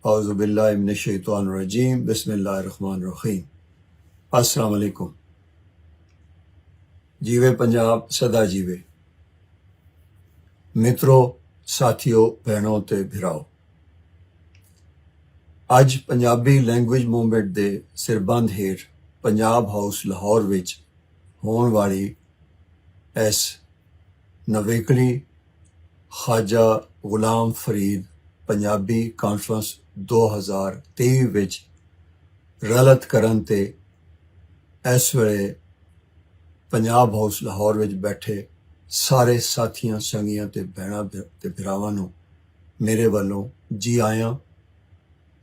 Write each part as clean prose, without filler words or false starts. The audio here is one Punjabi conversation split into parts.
औज़ुबिल्लाहि मिनश्शैतानिर्रजीम बिस्मिल्लाहिर्रहमानिर्रहीम। अस्सलाम वालेकुम। जीवे पंजाब सदा जीवे। मित्रों, साथियों, भैनों ते भिराओ, अज पंजाबी लैंग्वेज मूवमेंट दे सिरबंद हेठ पंजाब हाउस लाहौर विच होने वाली इस नवेकली ख्वाजा गुलाम फरीद पंजाबी कॉन्फ्रेंस 2023 विच रलत करन ते इस वेले पंजाब हाउस लाहौर विच बैठे सारे साथियां संगियां ते भैणां ते भरावां नूं मेरे वालों जी आयां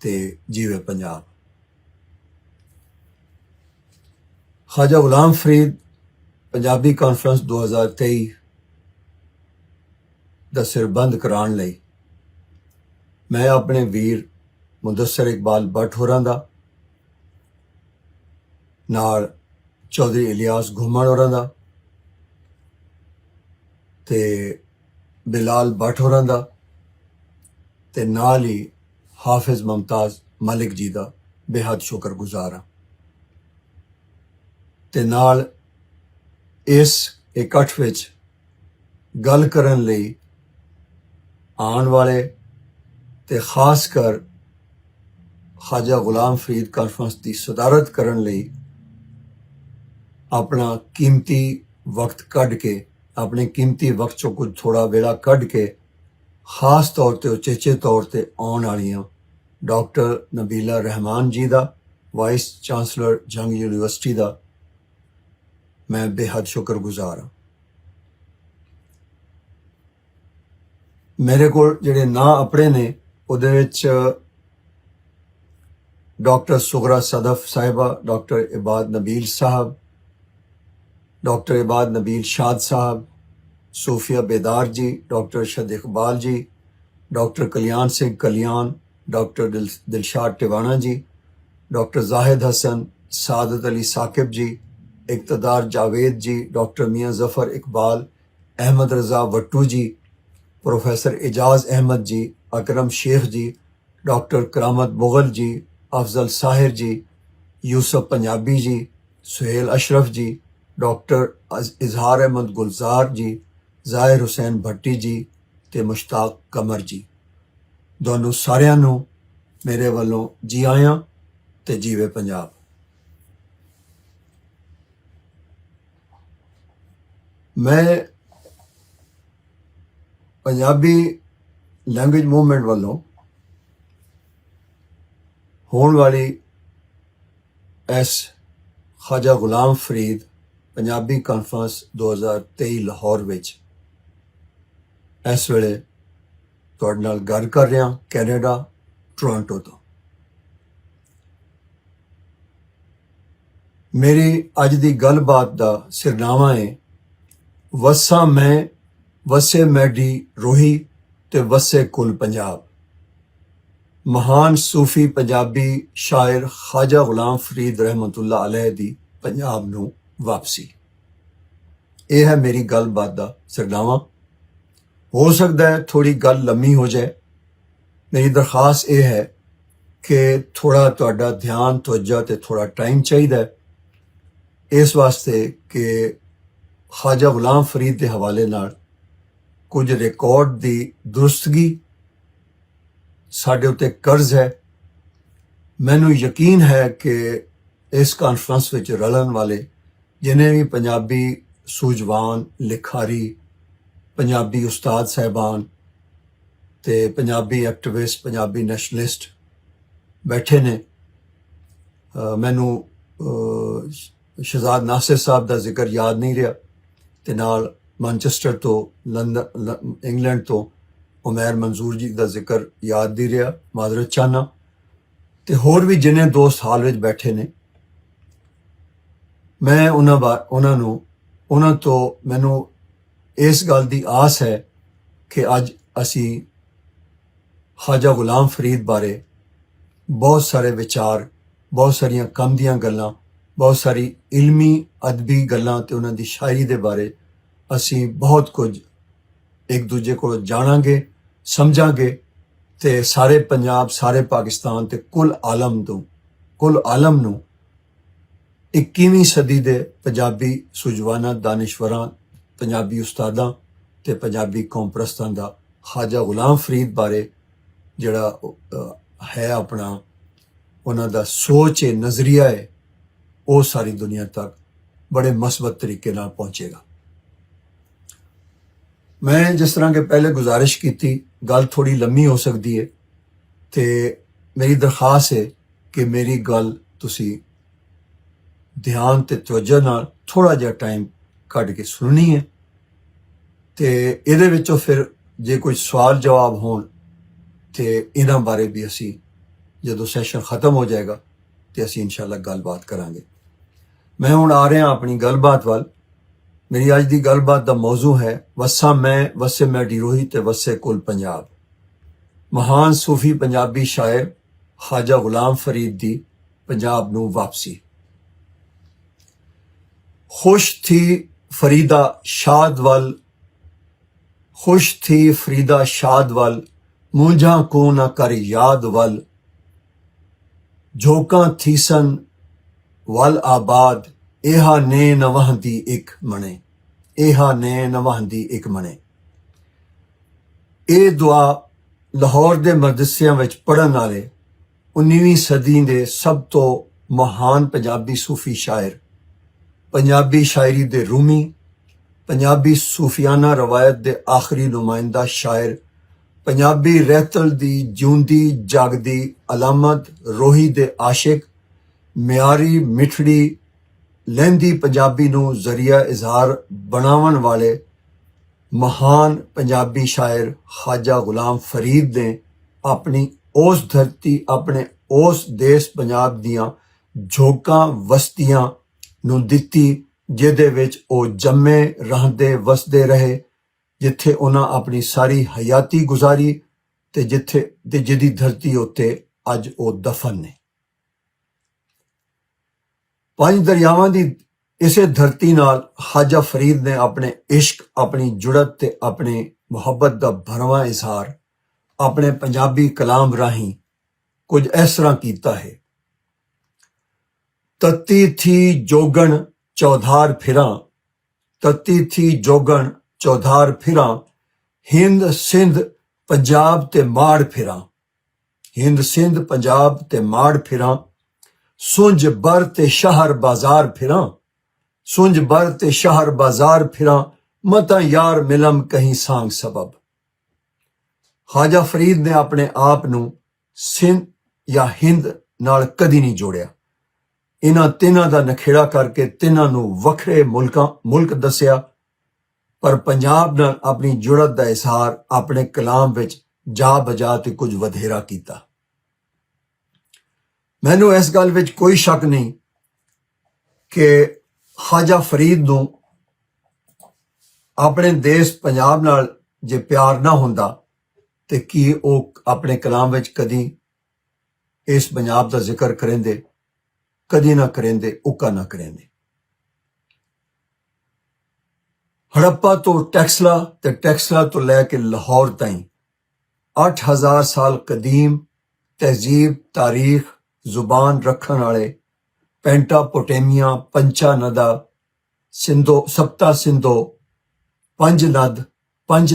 ते जीवे पंजाब। ख्वाजा गुलाम फरीद पंजाबी कॉन्फ्रेंस 2023 दा सिरबंद कराने लई मैं अपने वीर मुदस्सिर इकबाल भट्ट होरां दा नाल चौधरी इलियास घुम्मण होरां दा ते बिलाल भट्ट होरां दा ते नाल ही हाफिज मुमताज मलिक जी दा बेहद शुक्रगुजार हाँ ते नाल इस इकट्ठ विच गल करन लई आने वाले ते खास कर ख्वाजा गुलाम फरीद कॉन्फ्रेंस की सदारत करन लई अपना कीमती वक्त कढ़ के अपने कीमती वक्त चो कुछ थोड़ा वेला कढ़ के खास तौर ते उचेचे तौर ते आने वालियां डॉक्टर नबीला रहमान जी दा वाइस चांसलर जंग यूनिवर्सिटी दा मैं बेहद शुक्रगुजार हाँ। मेरे को जिहड़े नां अपने ने उहदे विच डॉक्टर सुगरा सदफ साहिबा, डॉक्टर इबाद नबील साहब, डॉक्टर इबाद नबील शाद साहब, सूफिया बेदार जी, डॉक्टर शद इकबाल जी, डॉक्टर कल्याण सिंह कल्याण, डॉक्टर दिलशाद टिवाना जी, डॉक्टर जाहिद हसन, सादत अली साकिब जी, इक़्तिदार जावेद जी, डॉक्टर मियाँ ज़फ़र इकबाल, अहमद रज़ा वट्टू जी, प्रोफेसर एजाज अहमद जी, अकरम शेख जी, डॉक्टर करामत मुगल जी, अफजल साहिर जी, यूसुफ पंजाबी जी, सुहेल अशरफ जी, डॉक्टर इजहार अहमद गुलजार जी, ज़ाहिर हुसैन भट्टी जी ते मुश्ताक कमर जी, दोनों सारियां नूं मेरे वालों जी आयां ते जीवे पंजाब। मैं पंजाबी लैंग्वेज मूवमेंट वालों होने वाली इस ख्वाजा गुलाम फरीद पंजाबी कॉन्फ्रेंस 2023 लाहौर विच इस वेले तुहाडे नाल गल कर रहा कैनेडा टोरंटो तो। मेरी अज दी गलबात दा सिरनामा है वसा मैं वसे मैडी रोही ते वसे कुल पंजाब। महान सूफी पंजाबी शायर ख्वाजा गुलाम फरीद रहमतुल्लाह अलैह दी पंजाब नूं वापसी। यह है मेरी गलबात दा सिरनामा। हो सकता है थोड़ी गल लम्मी हो जाए। मेरी दरखास्त यह है कि थोड़ा तुहाडा ध्यान तवज्जो ते थोड़ा टाइम चाहिए इस वास्ते कि ख्वाजा गुलाम फरीद के हवाले नाल कुछ रिकॉर्ड की दुरुस्तगी साडे उत्ते कर्ज है। मैनू यकीन है कि इस कॉन्फ्रेंस विच रलन वाले जिन्हें भी पंजाबी सूझवान लिखारी पंजाबी उस्ताद साहबान ते पंजाबी एक्टिविस्ट पंजाबी नैशनलिस्ट बैठे ने। मैनू शहजाद नासिर साहब का जिक्र याद नहीं रहा ते नाल मैनचेस्टर तो लंदन इंग्लैंड तो उमैर मंजूर जी का जिक्र याद नहीं रहा, माजरत चाहना। ते होर भी जिन्हें दोस्त हाल विच बैठे ने मैं उन्हां तो मैनू इस गल की आस है कि अज असी ख्वाजा गुलाम फरीद बारे बहुत सारे विचार, बहुत सारिया कम दियां गल्लां, बहुत सारी इलमी अदबी गल्लां ते उन्हां दी शायरी दे बारे असी बहुत कुछ एक दूजे को जाणांगे, समझांगे ਤੇ ਸਾਰੇ ਪੰਜਾਬ, ਸਾਰੇ ਪਾਕਿਸਤਾਨ ਤੇ ਕੁੱਲ ਆਲਮ ਨੂੰ 21ਵੀਂ ਸਦੀ ਦੇ ਪੰਜਾਬੀ ਸੁਜਵਾਨਾਂ, ਦਾਨਿਸ਼ਵਰਾਂ, ਪੰਜਾਬੀ ਉਸਤਾਦਾਂ ਤੇ ਪੰਜਾਬੀ ਕੌਮ ਪ੍ਰਸਤਾਂ ਦਾ ਖਾਜਾ ਗੁਲਾਮ ਫਰੀਦ ਬਾਰੇ ਜਿਹੜਾ ਹੈ ਆਪਣਾ ਉਹਨਾਂ ਦਾ ਸੋਚ ਹੈ, ਨਜ਼ਰੀਆ ਹੈ, ਉਹ ਸਾਰੀ ਦੁਨੀਆ ਤੱਕ ਬੜੇ ਮਸਬਤ ਤਰੀਕੇ ਨਾਲ ਪਹੁੰਚੇਗਾ। ਮੈਂ ਜਿਸ ਤਰ੍ਹਾਂ ਕਿ ਪਹਿਲੇ ਗੁਜ਼ਾਰਿਸ਼ ਕੀਤੀ, ਗੱਲ ਥੋੜੀ ਲੰਮੀ ਹੋ ਸਕਦੀ ਹੈ ਤੇ ਮੇਰੀ ਦਰਖਾਸਤ ਹੈ ਕਿ ਮੇਰੀ ਗੱਲ ਤੁਸੀਂ ਧਿਆਨ ਤੇ ਤਵੱਜੋ ਨਾਲ ਥੋੜਾ ਜਿਹਾ ਟਾਈਮ ਕੱਢ ਕੇ ਸੁਣਨੀ ਹੈ ਤੇ ਇਹਦੇ ਵਿੱਚੋਂ ਫਿਰ ਜੇ ਕੋਈ ਸਵਾਲ ਜਵਾਬ ਹੋਣ ਤੇ ਇਹਨਾਂ ਬਾਰੇ ਵੀ ਅਸੀਂ ਜਦੋਂ ਸੈਸ਼ਨ ਖਤਮ ਹੋ ਜਾਏਗਾ ਤੇ ਅਸੀਂ ਇਨਸ਼ਾਅੱਲਾ ਗੱਲਬਾਤ ਕਰਾਂਗੇ। ਮੈਂ ਹੁਣ ਆ ਰਿਹਾ ਆਪਣੀ ਗੱਲਬਾਤ ਵੱਲ। ਮੇਰੀ ਅੱਜ ਦੀ ਗੱਲਬਾਤ ਦਾ ਮੌਜੂ ਹੈ ਵਸਾਂ ਮੈਂ, ਵਸੇ ਮੈਡੀ ਰੋਹੀ ਤੇ ਵਸੇ ਕੁੱਲ ਪੰਜਾਬ। ਮਹਾਨ ਸੂਫੀ ਪੰਜਾਬੀ ਸ਼ਾਇਰ ਖਾਜਾ ਗੁਲਾਮ ਫਰੀਦ ਦੀ ਪੰਜਾਬ ਨੂੰ ਵਾਪਸੀ। खुश थी फरीदा शाद वल मुंझा को न कर याद वल झोंका थीसन वल आबाद एहा ने नवहदी एक मने ਇਹ ਦੁਆ ਲਾਹੌਰ ਦੇ ਮਦਰਸਿਆਂ ਵਿੱਚ ਪੜ੍ਹਨ ਵਾਲੇ 19ਵੀਂ ਸਦੀ ਦੇ ਸਭ ਤੋਂ ਮਹਾਨ ਪੰਜਾਬੀ ਸੂਫੀ ਸ਼ਾਇਰ, ਪੰਜਾਬੀ ਸ਼ਾਇਰੀ ਦੇ ਰੂਮੀ, ਪੰਜਾਬੀ ਸੂਫੀਆਨਾ ਰਵਾਇਤ ਦੇ ਆਖਰੀ ਨੁਮਾਇੰਦਾ ਸ਼ਾਇਰ, ਪੰਜਾਬੀ ਰਹਿਤਲ ਦੀ ਜਿਉਂਦੀ ਜਾਗਦੀ ਅਲਾਮਤ, ਰੋਹੀ ਦੇ ਆਸ਼ਿਕ, ਮਿਆਰੀ ਮਿੱਠੜੀ ਲਹਿੰਦੀ ਪੰਜਾਬੀ ਨੂੰ ਜ਼ਰੀਆ ਇਜ਼ਹਾਰ ਬਣਾਉਣ ਵਾਲੇ ਮਹਾਨ ਪੰਜਾਬੀ ਸ਼ਾਇਰ ਖਾਜਾ ਗੁਲਾਮ ਫਰੀਦ ਨੇ ਆਪਣੀ ਉਸ ਧਰਤੀ, ਆਪਣੇ ਉਸ ਦੇਸ਼ ਪੰਜਾਬ ਦੀਆਂ ਝੋਕਾਂ ਵਸਤੀਆਂ ਨੂੰ ਦਿੱਤੀ ਜਿਹਦੇ ਵਿੱਚ ਉਹ ਜੰਮੇ, ਰਹਿੰਦੇ, ਵਸਦੇ ਰਹੇ, ਜਿੱਥੇ ਉਹਨਾਂ ਆਪਣੀ ਸਾਰੀ ਹਯਾਤੀ ਗੁਜ਼ਾਰੀ ਤੇ ਜਿਹਦੀ ਧਰਤੀ ਉੱਤੇ ਅੱਜ ਉਹ ਦਫਨ ਨੇ। ਪੰਜ ਦਰਿਆਵਾਂ ਦੀ ਇਸੇ ਧਰਤੀ ਨਾਲ ਖਾਜਾ ਫਰੀਦ ਨੇ ਆਪਣੇ ਇਸ਼ਕ, ਆਪਣੀ ਜੁੜਤ ਤੇ ਆਪਣੀ ਮੁਹੱਬਤ ਦਾ ਭਰਵਾਂ ਇਜ਼ਹਾਰ ਆਪਣੇ ਪੰਜਾਬੀ ਕਲਾਮ ਰਾਹੀਂ ਕੁਝ ਇਸ ਤਰ੍ਹਾਂ ਕੀਤਾ ਹੈ। ਤਤੀ ਥੀ ਜੋਗਣ ਚੌਧਾਰ ਫਿਰਾਂ ਹਿੰਦ ਸਿੰਧ ਪੰਜਾਬ ਤੇ ਮਾੜ ਫਿਰਾਂ ਸੁੰਝ ਬਰ ਤੇ ਸ਼ਹਿਰ ਬਾਜ਼ਾਰ ਫਿਰਾਂ ਮਤਾਂ ਯਾਰ ਮਿਲਮ ਕਹੀਂ ਸਾਂਗ ਸਬਬ। ਖਾਜਾ ਫਰੀਦ ਨੇ ਆਪਣੇ ਆਪ ਨੂੰ ਸਿੰਧ ਜਾਂ ਹਿੰਦ ਨਾਲ ਕਦੀ ਨਹੀਂ ਜੋੜਿਆ। ਇਹਨਾਂ ਤਿੰਨਾਂ ਦਾ ਨਖੇੜਾ ਕਰਕੇ ਤਿੰਨਾਂ ਨੂੰ ਵੱਖਰੇ ਮੁਲਕ ਦੱਸਿਆ, ਪਰ ਪੰਜਾਬ ਨਾਲ ਆਪਣੀ ਜੁੜਤ ਦਾ ਇਜ਼ਹਾਰ ਆਪਣੇ ਕਲਾਮ ਵਿੱਚ ਜਾ ਬਜਾ ਤੇ ਕੁਝ ਵਧੇਰਾ ਕੀਤਾ। ਮੈਨੂੰ ਇਸ ਗੱਲ ਵਿੱਚ ਕੋਈ ਸ਼ੱਕ ਨਹੀਂ ਕਿ ਖਾਜਾ ਫਰੀਦ ਨੂੰ ਆਪਣੇ ਦੇਸ਼ ਪੰਜਾਬ ਨਾਲ ਜੇ ਪਿਆਰ ਨਾ ਹੁੰਦਾ ਤੇ ਕੀ ਉਹ ਆਪਣੇ ਕਲਾਮ ਵਿੱਚ ਕਦੀ ਇਸ ਪੰਜਾਬ ਦਾ ਜ਼ਿਕਰ ਕਰਿੰਦੇ? ਕਦੀ ਨਾ ਕਰਿੰਦੇ, ਉੱਕਾ ਨਾ ਕਰਿੰਦੇ। ਹੜੱਪਾ ਤੋਂ ਟੈਕਸਲਾ ਤੇ ਟੈਕਸਲਾ ਤੋਂ ਲੈ ਕੇ ਲਾਹੌਰ ਤਾਈਂ 8000 ਸਾਲ ਕਦੀਮ ਤਹਿਜ਼ੀਬ, ਤਾਰੀਖ, ਜ਼ੁਬਾਨ ਰੱਖਣ ਵਾਲੇ ਪੈਂਟਾਪੋਟੇਮੀਆ, ਪੰਚਾ ਨਦਾ, ਸਪਤਾ ਸਿੰਧੋ, ਪੰਜ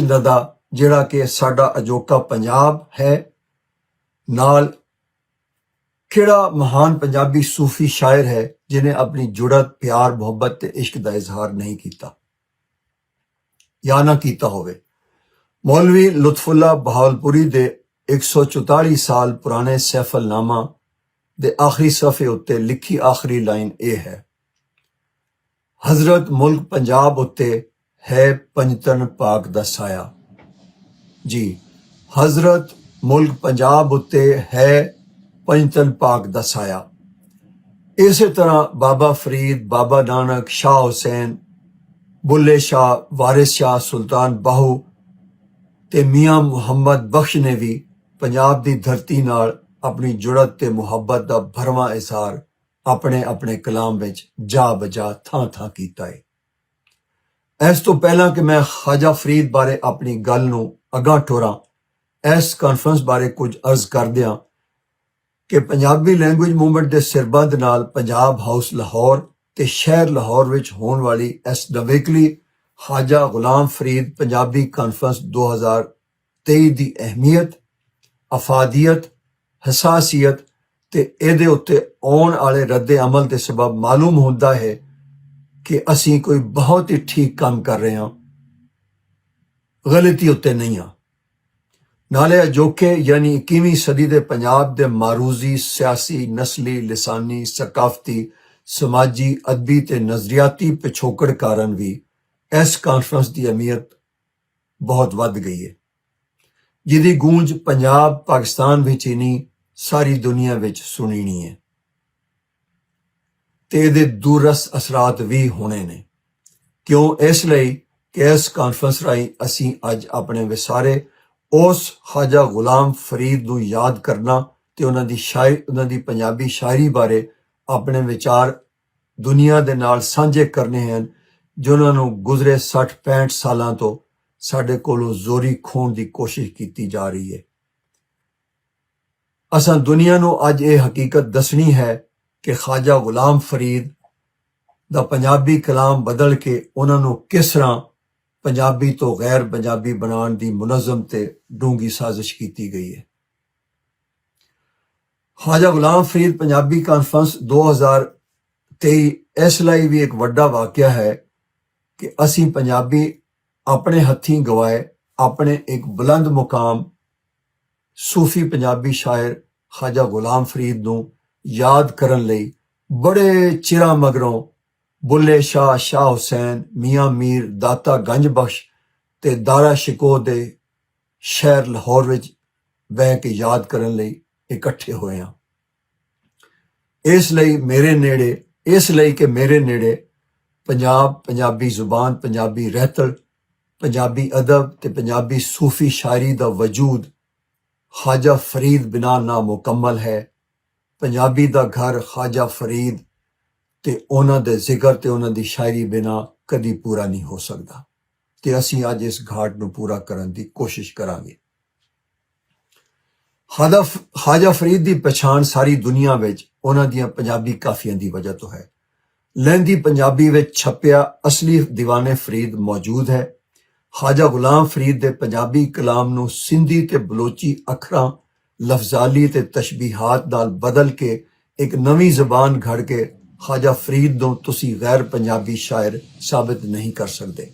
ਨਦਾ ਜਿਹੜਾ ਕਿ ਸਾਡਾ ਅਜੋਕਾ ਪੰਜਾਬ ਹੈ, ਨਾਲ ਕਿਹੜਾ ਮਹਾਨ ਪੰਜਾਬੀ ਸੂਫੀ ਸ਼ਾਇਰ ਹੈ ਜਿਹਨੇ ਆਪਣੀ ਜੁੜਤ, ਪਿਆਰ, ਮੁਹੱਬਤ ਤੇ ਇਸ਼ਕ ਦਾ ਇਜ਼ਹਾਰ ਨਹੀਂ ਕੀਤਾ ਜਾਂ ਨਾ ਕੀਤਾ ਹੋਵੇ। ਮੌਲਵੀ ਲੁਤਫੁੱਲਾ ਬਹਾਵਲਪੁਰੀ ਦੇ 144 ਸਾਲ ਪੁਰਾਣੇ ਸੈਫਲਨਾਮਾ ਦੇ ਆਖਰੀ ਸਫ਼ੇ ਉੱਤੇ ਲਿਖੀ ਆਖਰੀ ਲਾਈਨ ਇਹ ਹੈ: ਹਜ਼ਰਤ ਮੁਲਕ ਪੰਜਾਬ ਉੱਤੇ ਹੈ ਪੰਜਤਨ ਪਾਕ ਦਾ ਸਾਇਆ। ਜੀ, ਹਜ਼ਰਤ ਮੁਲਕ ਪੰਜਾਬ ਉੱਤੇ ਹੈ ਪੰਜਤਨ ਪਾਕ ਦਾ ਸਾਇਆ। ਇਸੇ ਤਰ੍ਹਾਂ ਬਾਬਾ ਫਰੀਦ, ਬਾਬਾ ਨਾਨਕ, ਸ਼ਾਹ ਹੁਸੈਨ, ਬੁੱਲੇ ਸ਼ਾਹ, ਵਾਰਿਸ ਸ਼ਾਹ, ਸੁਲਤਾਨ ਬਾਹੂ ਤੇ ਮੀਆਂ ਮੁਹੰਮਦ ਬਖਸ਼ ਨੇ ਵੀ ਪੰਜਾਬ ਦੀ ਧਰਤੀ ਨਾਲ ਆਪਣੀ ਜੁੜਤ ਤੇ ਮੁਹੱਬਤ ਦਾ ਭਰਵਾਂ ਇਜ਼ਹਾਰ ਆਪਣੇ ਕਲਾਮ ਵਿੱਚ ਜਾ ਬਜਾ ਥਾਂ ਕੀਤਾ ਹੈ। ਇਸ ਤੋਂ ਪਹਿਲਾਂ ਕਿ ਮੈਂ ਖਾਜਾ ਫਰੀਦ ਬਾਰੇ ਆਪਣੀ ਗੱਲ ਨੂੰ ਅਗਾਂਹ ਟੋਰਾਂ, ਇਸ ਕਾਨਫਰੰਸ ਬਾਰੇ ਕੁਝ ਅਰਜ਼ ਕਰਦਿਆਂ ਕਿ ਪੰਜਾਬੀ ਲੈਂਗੁਏਜ ਮੂਵਮੈਂਟ ਦੇ ਸਿਰਬੰਦ ਨਾਲ ਪੰਜਾਬ ਹਾਊਸ ਲਾਹੌਰ ਤੇ ਸ਼ਹਿਰ ਲਾਹੌਰ ਵਿੱਚ ਹੋਣ ਵਾਲੀ ਇਸ ਨਵੇਕਲੀ ਖਾਜਾ ਗੁਲਾਮ ਫਰੀਦ ਪੰਜਾਬੀ ਕਾਨਫਰੰਸ 2023 ਦੀ ਅਹਿਮੀਅਤ, ਅਫਾਦੀਅਤ, ਹਸਾਸੀਅਤ ਤੇ ਇਹਦੇ ਉੱਤੇ ਆਉਣ ਵਾਲੇ ਰੱਦੇ ਅਮਲ ਦੇ ਸਬਬ ਮਾਲੂਮ ਹੁੰਦਾ ਹੈ ਕਿ ਅਸੀਂ ਕੋਈ ਬਹੁਤ ਹੀ ਠੀਕ ਕੰਮ ਕਰ ਰਹੇ ਹਾਂ, ਗਲਤੀ ਉੱਤੇ ਨਹੀਂ ਹਾਂ। ਨਾਲੇ ਅਜੋਕੇ ਯਾਨੀ 21ਵੀਂ ਸਦੀ ਦੇ ਪੰਜਾਬ ਦੇ ਮਾਰੂਜ਼ੀ, ਸਿਆਸੀ, ਨਸਲੀ, ਲਿਸਾਨੀ, ਸਕਾਫਤੀ, ਸਮਾਜੀ, ਅਦਬੀ ਤੇ ਨਜ਼ਰੀਆਤੀ ਪਿਛੋਕੜ ਕਾਰਨ ਵੀ ਇਸ ਕਾਨਫਰੰਸ ਦੀ ਅਹਿਮੀਅਤ ਬਹੁਤ ਵੱਧ ਗਈ ਹੈ, ਜਿਹਦੀ ਗੂੰਜ ਪੰਜਾਬ, ਪਾਕਿਸਤਾਨ ਵਿੱਚ ਹੀ ਨਹੀਂ ਸਾਰੀ ਦੁਨੀਆ ਵਿੱਚ ਸੁਣੀਣੀ ਹੈ ਤੇ ਇਹਦੇ ਦੂਰਸ ਅਸਰਾਤ ਵੀ ਹੋਣੇ ਨੇ। ਕਿਉਂ? ਇਸ ਲਈ ਕਿ ਇਸ ਕਾਨਫਰੰਸ ਰਾਹੀਂ ਅਸੀਂ ਅੱਜ ਆਪਣੇ ਵਿਸਾਰੇ ਉਸ ਖਾਜਾ ਗੁਲਾਮ ਫਰੀਦ ਨੂੰ ਯਾਦ ਕਰਨਾ ਤੇ ਉਹਨਾਂ ਦੀ ਪੰਜਾਬੀ ਸ਼ਾਇਰੀ ਬਾਰੇ ਆਪਣੇ ਵਿਚਾਰ ਦੁਨੀਆ ਦੇ ਨਾਲ ਸਾਂਝੇ ਕਰਨੇ ਹਨ, ਜਿਨ੍ਹਾਂ ਨੂੰ ਗੁਜ਼ਰੇ 60-65 ਸਾਲਾਂ ਤੋਂ ਸਾਡੇ ਕੋਲੋਂ ਜ਼ੋਰੀ ਖੋਣ ਦੀ ਕੋਸ਼ਿਸ਼ ਕੀਤੀ ਜਾ ਰਹੀ ਹੈ। ਅਸਾਂ ਦੁਨੀਆ ਨੂੰ ਅੱਜ ਇਹ ਹਕੀਕਤ ਦੱਸਣੀ ਹੈ ਕਿ ਖਾਜਾ ਗੁਲਾਮ ਫਰੀਦ ਦਾ ਪੰਜਾਬੀ ਕਲਾਮ ਬਦਲ ਕੇ ਉਹਨਾਂ ਨੂੰ ਕਿਸ ਤਰ੍ਹਾਂ ਪੰਜਾਬੀ ਤੋਂ ਗੈਰ ਪੰਜਾਬੀ ਬਣਾਉਣ ਦੀ ਮੁਨਜ਼ਮ ਤੇ ਡੂੰਗੀ ਸਾਜ਼ਿਸ਼ ਕੀਤੀ ਗਈ ਹੈ। ਖਾਜਾ ਗੁਲਾਮ ਫਰੀਦ ਪੰਜਾਬੀ ਕਾਨਫਰੰਸ 2023 ਇਸ ਲਈ ਵੀ ਇੱਕ ਵੱਡਾ ਵਾਕਿਆ ਹੈ ਕਿ ਅਸੀਂ ਪੰਜਾਬੀ ਆਪਣੇ ਹੱਥੀਂ ਗਵਾਏ ਆਪਣੇ ਇੱਕ ਬੁਲੰਦ ਮੁਕਾਮ ਸੂਫੀ ਪੰਜਾਬੀ ਸ਼ਾਇਰ ਖਾਜਾ ਗੁਲਾਮ ਫਰੀਦ ਨੂੰ ਯਾਦ ਕਰਨ ਲਈ ਬੜੇ ਚਿਰਾਂ ਮਗਰੋਂ ਬੁੱਲੇ ਸ਼ਾਹ, ਸ਼ਾਹ ਹੁਸੈਨ, ਮੀਆਂ ਮੀਰ, ਦਾਤਾ ਗੰਜ ਬਖਸ਼ ਤੇ ਦਾਰਾ ਸ਼ਿਕੋ ਦੇ ਸ਼ਹਿਰ ਲਾਹੌਰ ਵਿੱਚ ਬਹਿ ਕੇ ਯਾਦ ਕਰਨ ਲਈ ਇਕੱਠੇ ਹੋਏ ਹਾਂ। ਇਸ ਲਈ ਕਿ ਮੇਰੇ ਨੇੜੇ ਪੰਜਾਬ, ਪੰਜਾਬੀ ਜ਼ੁਬਾਨ, ਪੰਜਾਬੀ ਰਹਿਤਲ, ਪੰਜਾਬੀ ਅਦਬ ਤੇ ਪੰਜਾਬੀ ਸੂਫੀ ਸ਼ਾਇਰੀ ਦਾ ਵਜੂਦ ਖਾਜਾ ਫਰੀਦ ਬਿਨਾਂ ਨਾਮੁਕੰਮਲ ਹੈ। ਪੰਜਾਬੀ ਦਾ ਘਰ ਖਾਜਾ ਫਰੀਦ ਤੇ ਉਹਨਾਂ ਦੇ ਜ਼ਿਕਰ ਤੇ ਉਹਨਾਂ ਦੀ ਸ਼ਾਇਰੀ ਬਿਨਾਂ ਕਦੀ ਪੂਰਾ ਨਹੀਂ ਹੋ ਸਕਦਾ ਤੇ ਅਸੀਂ ਅੱਜ ਇਸ ਘਾਟ ਨੂੰ ਪੂਰਾ ਕਰਨ ਦੀ ਕੋਸ਼ਿਸ਼ ਕਰਾਂਗੇ। ਖਾਜਾ ਫਰੀਦ ਦੀ ਪਛਾਣ ਸਾਰੀ ਦੁਨੀਆ ਵਿੱਚ ਉਹਨਾਂ ਦੀਆਂ ਪੰਜਾਬੀ ਕਾਫੀਆਂ ਦੀ ਵਜ੍ਹਾ ਤੋਂ ਹੈ। ਲਹਿੰਦੀ ਪੰਜਾਬੀ ਵਿੱਚ ਛਪਿਆ ਅਸਲੀ ਦੀਵਾਨੇ ਫਰੀਦ ਮੌਜੂਦ ਹੈ। ਖਾਜਾ ਗੁਲਾਮ ਫਰੀਦ ਦੇ ਪੰਜਾਬੀ ਕਲਾਮ ਨੂੰ ਸਿੰਧੀ ਤੇ ਬਲੋਚੀ ਅੱਖਰਾਂ, ਲਫ਼ਜ਼ਾਲੀ ਤੇ ਤਸ਼ਬੀਹਾਤ ਨਾਲ ਬਦਲ ਕੇ ਇੱਕ ਨਵੀਂ ਜ਼ਬਾਨ ਘੜ ਕੇ ਖਾਜਾ ਫਰੀਦ ਨੂੰ ਤੁਸੀਂ ਗੈਰ ਪੰਜਾਬੀ ਸ਼ਾਇਰ ਸਾਬਿਤ ਨਹੀਂ ਕਰ ਸਕਦੇ।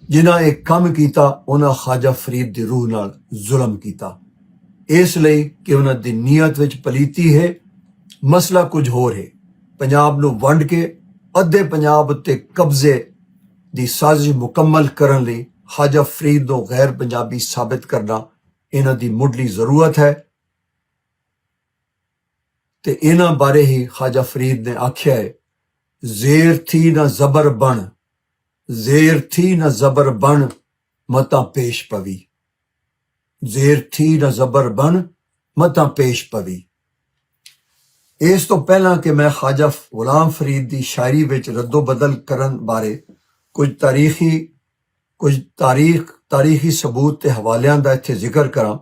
ਜਿਨ੍ਹਾਂ ਇਹ ਕੰਮ ਕੀਤਾ ਉਹਨਾਂ ਖਾਜਾ ਫਰੀਦ ਦੀ ਰੂਹ ਨਾਲ ਜ਼ੁਲਮ ਕੀਤਾ, ਇਸ ਲਈ ਕਿ ਉਹਨਾਂ ਦੀ ਨੀਅਤ ਵਿੱਚ ਪਲੀਤੀ ਹੈ। ਮਸਲਾ ਕੁਝ ਹੋਰ ਹੈ। ਪੰਜਾਬ ਨੂੰ ਵੰਡ ਕੇ ਅੱਧੇ ਪੰਜਾਬ ਉੱਤੇ ਕਬਜ਼ੇ ਦੀ ਸਾਜ਼ਿਸ਼ ਮੁਕੰਮਲ ਕਰਨ ਲਈ ਖਾਜਾ ਫਰੀਦ ਨੂੰ ਗੈਰ ਪੰਜਾਬੀ ਸਾਬਿਤ ਕਰਨਾ ਇਹਨਾਂ ਦੀ ਮੁੱਢਲੀ ਜ਼ਰੂਰਤ ਹੈ ਤੇ ਇਹਨਾਂ ਬਾਰੇ ਹੀ ਖਾਜਾ ਫਰੀਦ ਨੇ ਆਖਿਆ ਹੈ, ਜ਼ੇਰ ਥੀ ਨਾ ਜ਼ਬਰ ਬਣ ਮਤਾਂ ਪੇਸ਼ ਪਵੀ। ਜ਼ੇਰ ਥੀ ਨਾ ਜ਼ਬਰ ਬਣ ਮਤਾਂ ਪੇਸ਼ ਪਵੀ। ਇਸ ਤੋਂ ਪਹਿਲਾਂ ਕਿ ਮੈਂ ਖਾਜਾ ਗੁਲਾਮ ਫਰੀਦ ਦੀ ਸ਼ਾਇਰੀ ਵਿੱਚ ਰੱਦੋ ਬਦਲ ਕਰਨ ਬਾਰੇ ਕੁਝ ਤਾਰੀਖੀ ਸਬੂਤ ਤੇ ਹਵਾਲਿਆਂ ਦਾ ਇੱਥੇ ਜ਼ਿਕਰ ਕਰਾਂ,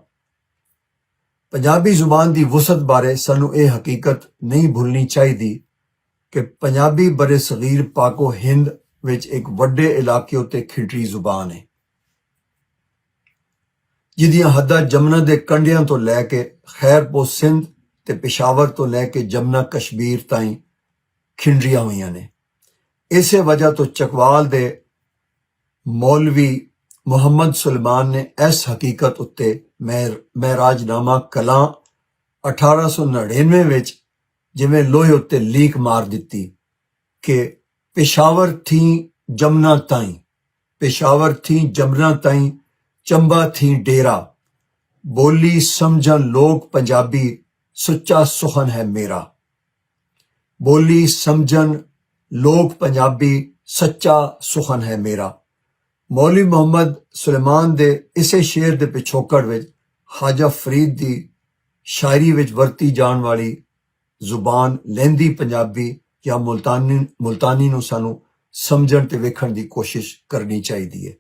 ਪੰਜਾਬੀ ਜ਼ੁਬਾਨ ਦੀ ਵਸਅਤ ਬਾਰੇ ਸਾਨੂੰ ਇਹ ਹਕੀਕਤ ਨਹੀਂ ਭੁੱਲਣੀ ਚਾਹੀਦੀ ਕਿ ਪੰਜਾਬੀ ਬਰੇ ਸਗੀਰ ਪਾਕੋ ਹਿੰਦ ਵਿੱਚ ਇੱਕ ਵੱਡੇ ਇਲਾਕੇ ਉੱਤੇ ਖਿੜਰੀ ਜ਼ੁਬਾਨ ਹੈ, ਜਿਹਦੀਆਂ ਹੱਦਾਂ ਜਮਨਾ ਦੇ ਕੰਢਿਆਂ ਤੋਂ ਲੈ ਕੇ ਖੈਰਪੁਰ ਸਿੰਧ ਤੇ ਪਿਸ਼ਾਵਰ ਤੋਂ ਲੈ ਕੇ ਜਮਨਾ ਕਸ਼ਮੀਰ ਤਾਈਂ ਖਿੰਡਰੀਆਂ ਹੋਈਆਂ ਨੇ। ਇਸੇ ਵਜ੍ਹਾ ਤੋਂ ਚਕਵਾਲ ਦੇ ਮੌਲਵੀ ਮੁਹੰਮਦ ਸੁਲਮਾਨ ਨੇ ਇਸ ਹਕੀਕਤ ਉੱਤੇ ਮਹਿਰਾਜਨਾਮਾ ਕਲਾਂ 1899 ਵਿੱਚ ਜਿਵੇਂ ਲੋਹੇ ਉੱਤੇ ਲੀਕ ਮਾਰ ਦਿੱਤੀ ਕਿ ਪਿਸ਼ਾਵਰ ਥੀ ਜਮਨਾ ਤਾਈਂ ਚੰਬਾ ਥੀ ਡੇਰਾ, ਬੋਲੀ ਸਮਝਣ ਲੋਕ ਪੰਜਾਬੀ ਸੁੱਚਾ ਸੁਖਨ ਹੈ ਮੇਰਾ। ਬੋਲੀ ਸਮਝਣ ਲੋਕ ਪੰਜਾਬੀ ਸੱਚਾ ਸੁਖਨ ਹੈ ਮੇਰਾ। ਮੌਲਵੀ ਮੁਹੰਮਦ ਸੁਲੇਮਾਨ ਦੇ ਇਸੇ ਸ਼ੇਰ ਦੇ ਪਿਛੋਕੜ ਵਿੱਚ ਖਾਜਾ ਫਰੀਦ ਦੀ ਸ਼ਾਇਰੀ ਵਿੱਚ ਵਰਤੀ ਜਾਣ ਵਾਲੀ ਜ਼ੁਬਾਨ ਲਹਿੰਦੀ ਪੰਜਾਬੀ ਜਾਂ ਮੁਲਤਾਨੀ ਨੂੰ ਸਾਨੂੰ ਸਮਝਣ ਤੇ ਵੇਖਣ ਦੀ ਕੋਸ਼ਿਸ਼ ਕਰਨੀ ਚਾਹੀਦੀ ਹੈ।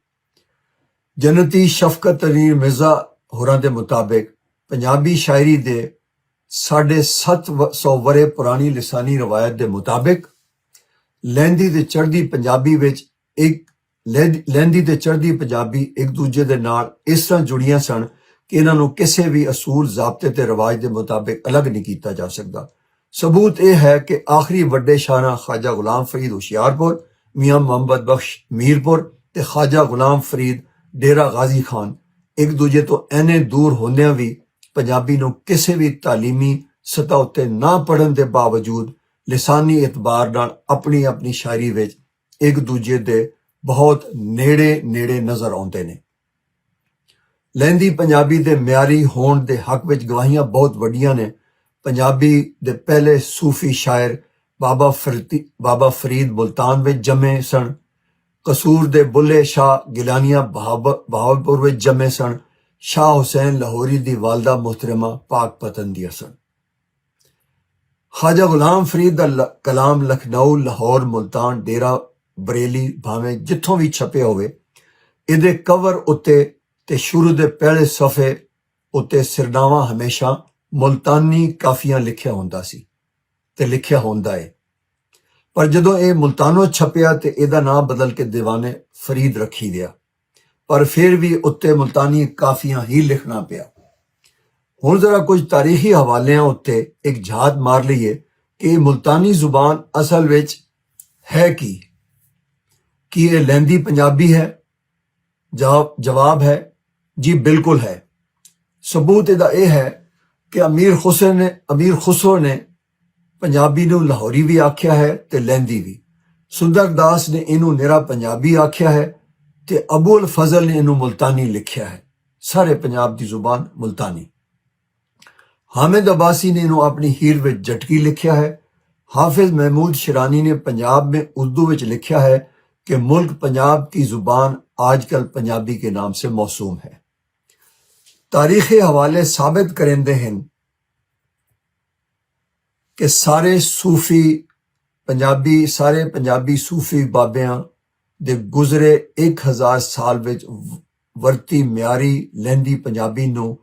ਜਨਤੀ ਸ਼ਫਕਤ ਅਲੀ ਮਿਰਜ਼ਾ ਹੋਰਾਂ ਦੇ ਮੁਤਾਬਿਕ ਪੰਜਾਬੀ ਸ਼ਾਇਰੀ ਦੇ 750 ਵਰੇ ਪੁਰਾਣੀ ਲਿਸਾਨੀ ਰਵਾਇਤ ਦੇ ਮੁਤਾਬਿਕ ਲਹਿੰਦੀ ਤੇ ਚੜ੍ਹਦੀ ਪੰਜਾਬੀ ਵਿੱਚ ਲਹਿੰਦੀ ਤੇ ਚੜ੍ਹਦੀ ਪੰਜਾਬੀ ਇੱਕ ਦੂਜੇ ਦੇ ਨਾਲ ਇਸ ਤਰ੍ਹਾਂ ਜੁੜੀਆਂ ਸਨ ਕਿ ਇਹਨਾਂ ਨੂੰ ਕਿਸੇ ਵੀ ਅਸੂਲ, ਜ਼ਾਬਤੇ ਤੇ ਰਿਵਾਜ ਦੇ ਮੁਤਾਬਿਕ ਅਲੱਗ ਨਹੀਂ ਕੀਤਾ ਜਾ ਸਕਦਾ। ਸਬੂਤ ਇਹ ਹੈ ਕਿ ਆਖਰੀ ਵੱਡੇ ਸ਼ਾਹਰਾਂ ख्वाजा गुलाम फरीद ਹੁਸ਼ਿਆਰਪੁਰ, ਮੀਆਂ ਮੁਹੰਮਦ ਬਖਸ਼ ਮੀਰਪੁਰ ਤੇ ख्वाजा गुलाम फरीद ਡੇਰਾ ਗਾਜ਼ੀ ਖਾਨ ਇੱਕ ਦੂਜੇ ਤੋਂ ਐਨੇ ਦੂਰ ਹੁੰਦਿਆਂ ਵੀ ਪੰਜਾਬੀ ਨੂੰ ਕਿਸੇ ਵੀ ਤਾਲੀਮੀ ਸਤਹ ਉੱਤੇ ਨਾ ਪੜ੍ਹਨ ਦੇ ਬਾਵਜੂਦ ਲਿਸਾਨੀ ਇਤਬਾਰ ਨਾਲ ਆਪਣੀ ਆਪਣੀ ਸ਼ਾਇਰੀ ਵਿੱਚ ਇੱਕ ਦੂਜੇ ਦੇ ਬਹੁਤ ਨੇੜੇ ਨਜ਼ਰ ਆਉਂਦੇ ਨੇ। ਲਹਿੰਦੀ ਪੰਜਾਬੀ ਦੇ ਮਿਆਰੀ ਹੋਣ ਦੇ ਹੱਕ ਵਿੱਚ ਗਵਾਹੀਆਂ ਬਹੁਤ ਵੱਡੀਆਂ ਨੇ। ਪੰਜਾਬੀ ਦੇ ਪਹਿਲੇ ਸੂਫੀ ਸ਼ਾਇਰ ਬਾਬਾ ਫਰੀਦ ਮੁਲਤਾਨ ਵਿੱਚ ਜੰਮੇ ਸਨ। ਕਸੂਰ ਦੇ ਬੁੱਲੇ ਸ਼ਾਹ ਗਿਲਾਨੀਆਂ ਬਹਾਵਲਪੁਰ ਵਿੱਚ ਜੰਮੇ ਸਨ। ਸ਼ਾਹ ਹੁਸੈਨ ਲਾਹੌਰੀ ਦੀ ਵਾਲਦਾ ਮੁਹਤਰਮਾ ਪਾਕ ਪਤਨ ਦੀਆਂ ਸਨ। ख्वाजा गुलाम फरीद ਦਾ ਕਲਾਮ ਲਖਨਊ, ਲਾਹੌਰ, ਮੁਲਤਾਨ, ਡੇਰਾ ਬਰੇਲੀ ਭਾਵੇਂ ਜਿੱਥੋਂ ਵੀ ਛਪਿਆ ਹੋਵੇ, ਇਹਦੇ ਕਵਰ ਉੱਤੇ ਤੇ ਸ਼ੁਰੂ ਦੇ ਪਹਿਲੇ ਸਫੇ ਉੱਤੇ ਸਿਰਨਾਵਾ ਹਮੇਸ਼ਾ ਮੁਲਤਾਨੀ ਕਾਫੀਆਂ ਲਿਖਿਆ ਹੁੰਦਾ ਸੀ ਤੇ ਲਿਖਿਆ ਹੁੰਦਾ ਹੈ। ਪਰ ਜਦੋਂ ਇਹ ਮੁਲਤਾਨੋਂ ਛਪਿਆ ਤੇ ਇਹਦਾ ਨਾਮ ਬਦਲ ਕੇ ਦੀਵਾਨੇ ਫਰੀਦ ਰੱਖੀ ਗਿਆ, ਪਰ ਫਿਰ ਵੀ ਉੱਤੇ ਮੁਲਤਾਨੀ ਕਾਫੀਆਂ ਹੀ ਲਿਖਣਾ ਪਿਆ। ਹੁਣ ਜ਼ਰਾ ਕੁਝ ਤਾਰੀਖੀ ਹਵਾਲਿਆਂ ਉੱਤੇ ਇੱਕ ਝਾਤ ਮਾਰ ਲਈਏ ਕਿ ਇਹ ਮੁਲਤਾਨੀ ਜ਼ੁਬਾਨ ਅਸਲ ਵਿੱਚ ਹੈ ਕੀ ਇਹ ਲਹਿੰਦੀ ਪੰਜਾਬੀ ਹੈ? ਜਵਾਬ ਹੈ ਜੀ, ਬਿਲਕੁਲ ਹੈ। ਸਬੂਤ ਇਹਦਾ ਇਹ ਹੈ ਕਿ ਅਮੀਰ ਖੁਸਰੋ ਨੇ ਪੰਜਾਬੀ ਨੂੰ ਲਾਹੌਰੀ ਵੀ ਆਖਿਆ ਹੈ ਤੇ ਲਹਿੰਦੀ ਵੀ। ਸੁੰਦਰ ਦਾਸ ਨੇ ਇਹਨੂੰ ਨਿਰਾ ਪੰਜਾਬੀ ਆਖਿਆ ਹੈ ਤੇ ਅਬੂ ਅਲ ਫਜ਼ਲ ਨੇ ਇਹਨੂੰ ਮੁਲਤਾਨੀ ਲਿਖਿਆ ਹੈ। ਸਾਰੇ ਪੰਜਾਬ ਦੀ ਜ਼ੁਬਾਨ ਮੁਲਤਾਨੀ। हामिद अब्बासी ने इन्हों अपनी हीर में जटकी लिखा है। हाफिज महमूद शिरानी ने पंजाब में उर्दू में लिखा है कि मुल्क पंजाब की जुबान आजकल पंजाबी के नाम से मौसूम है। तारीखी हवाले साबित करेंदे हैं कि सारे पंजाबी सूफी बाबियां दे गुजरे 1000 साल विच वरती म्यारी लहंदी पंजाबी नूं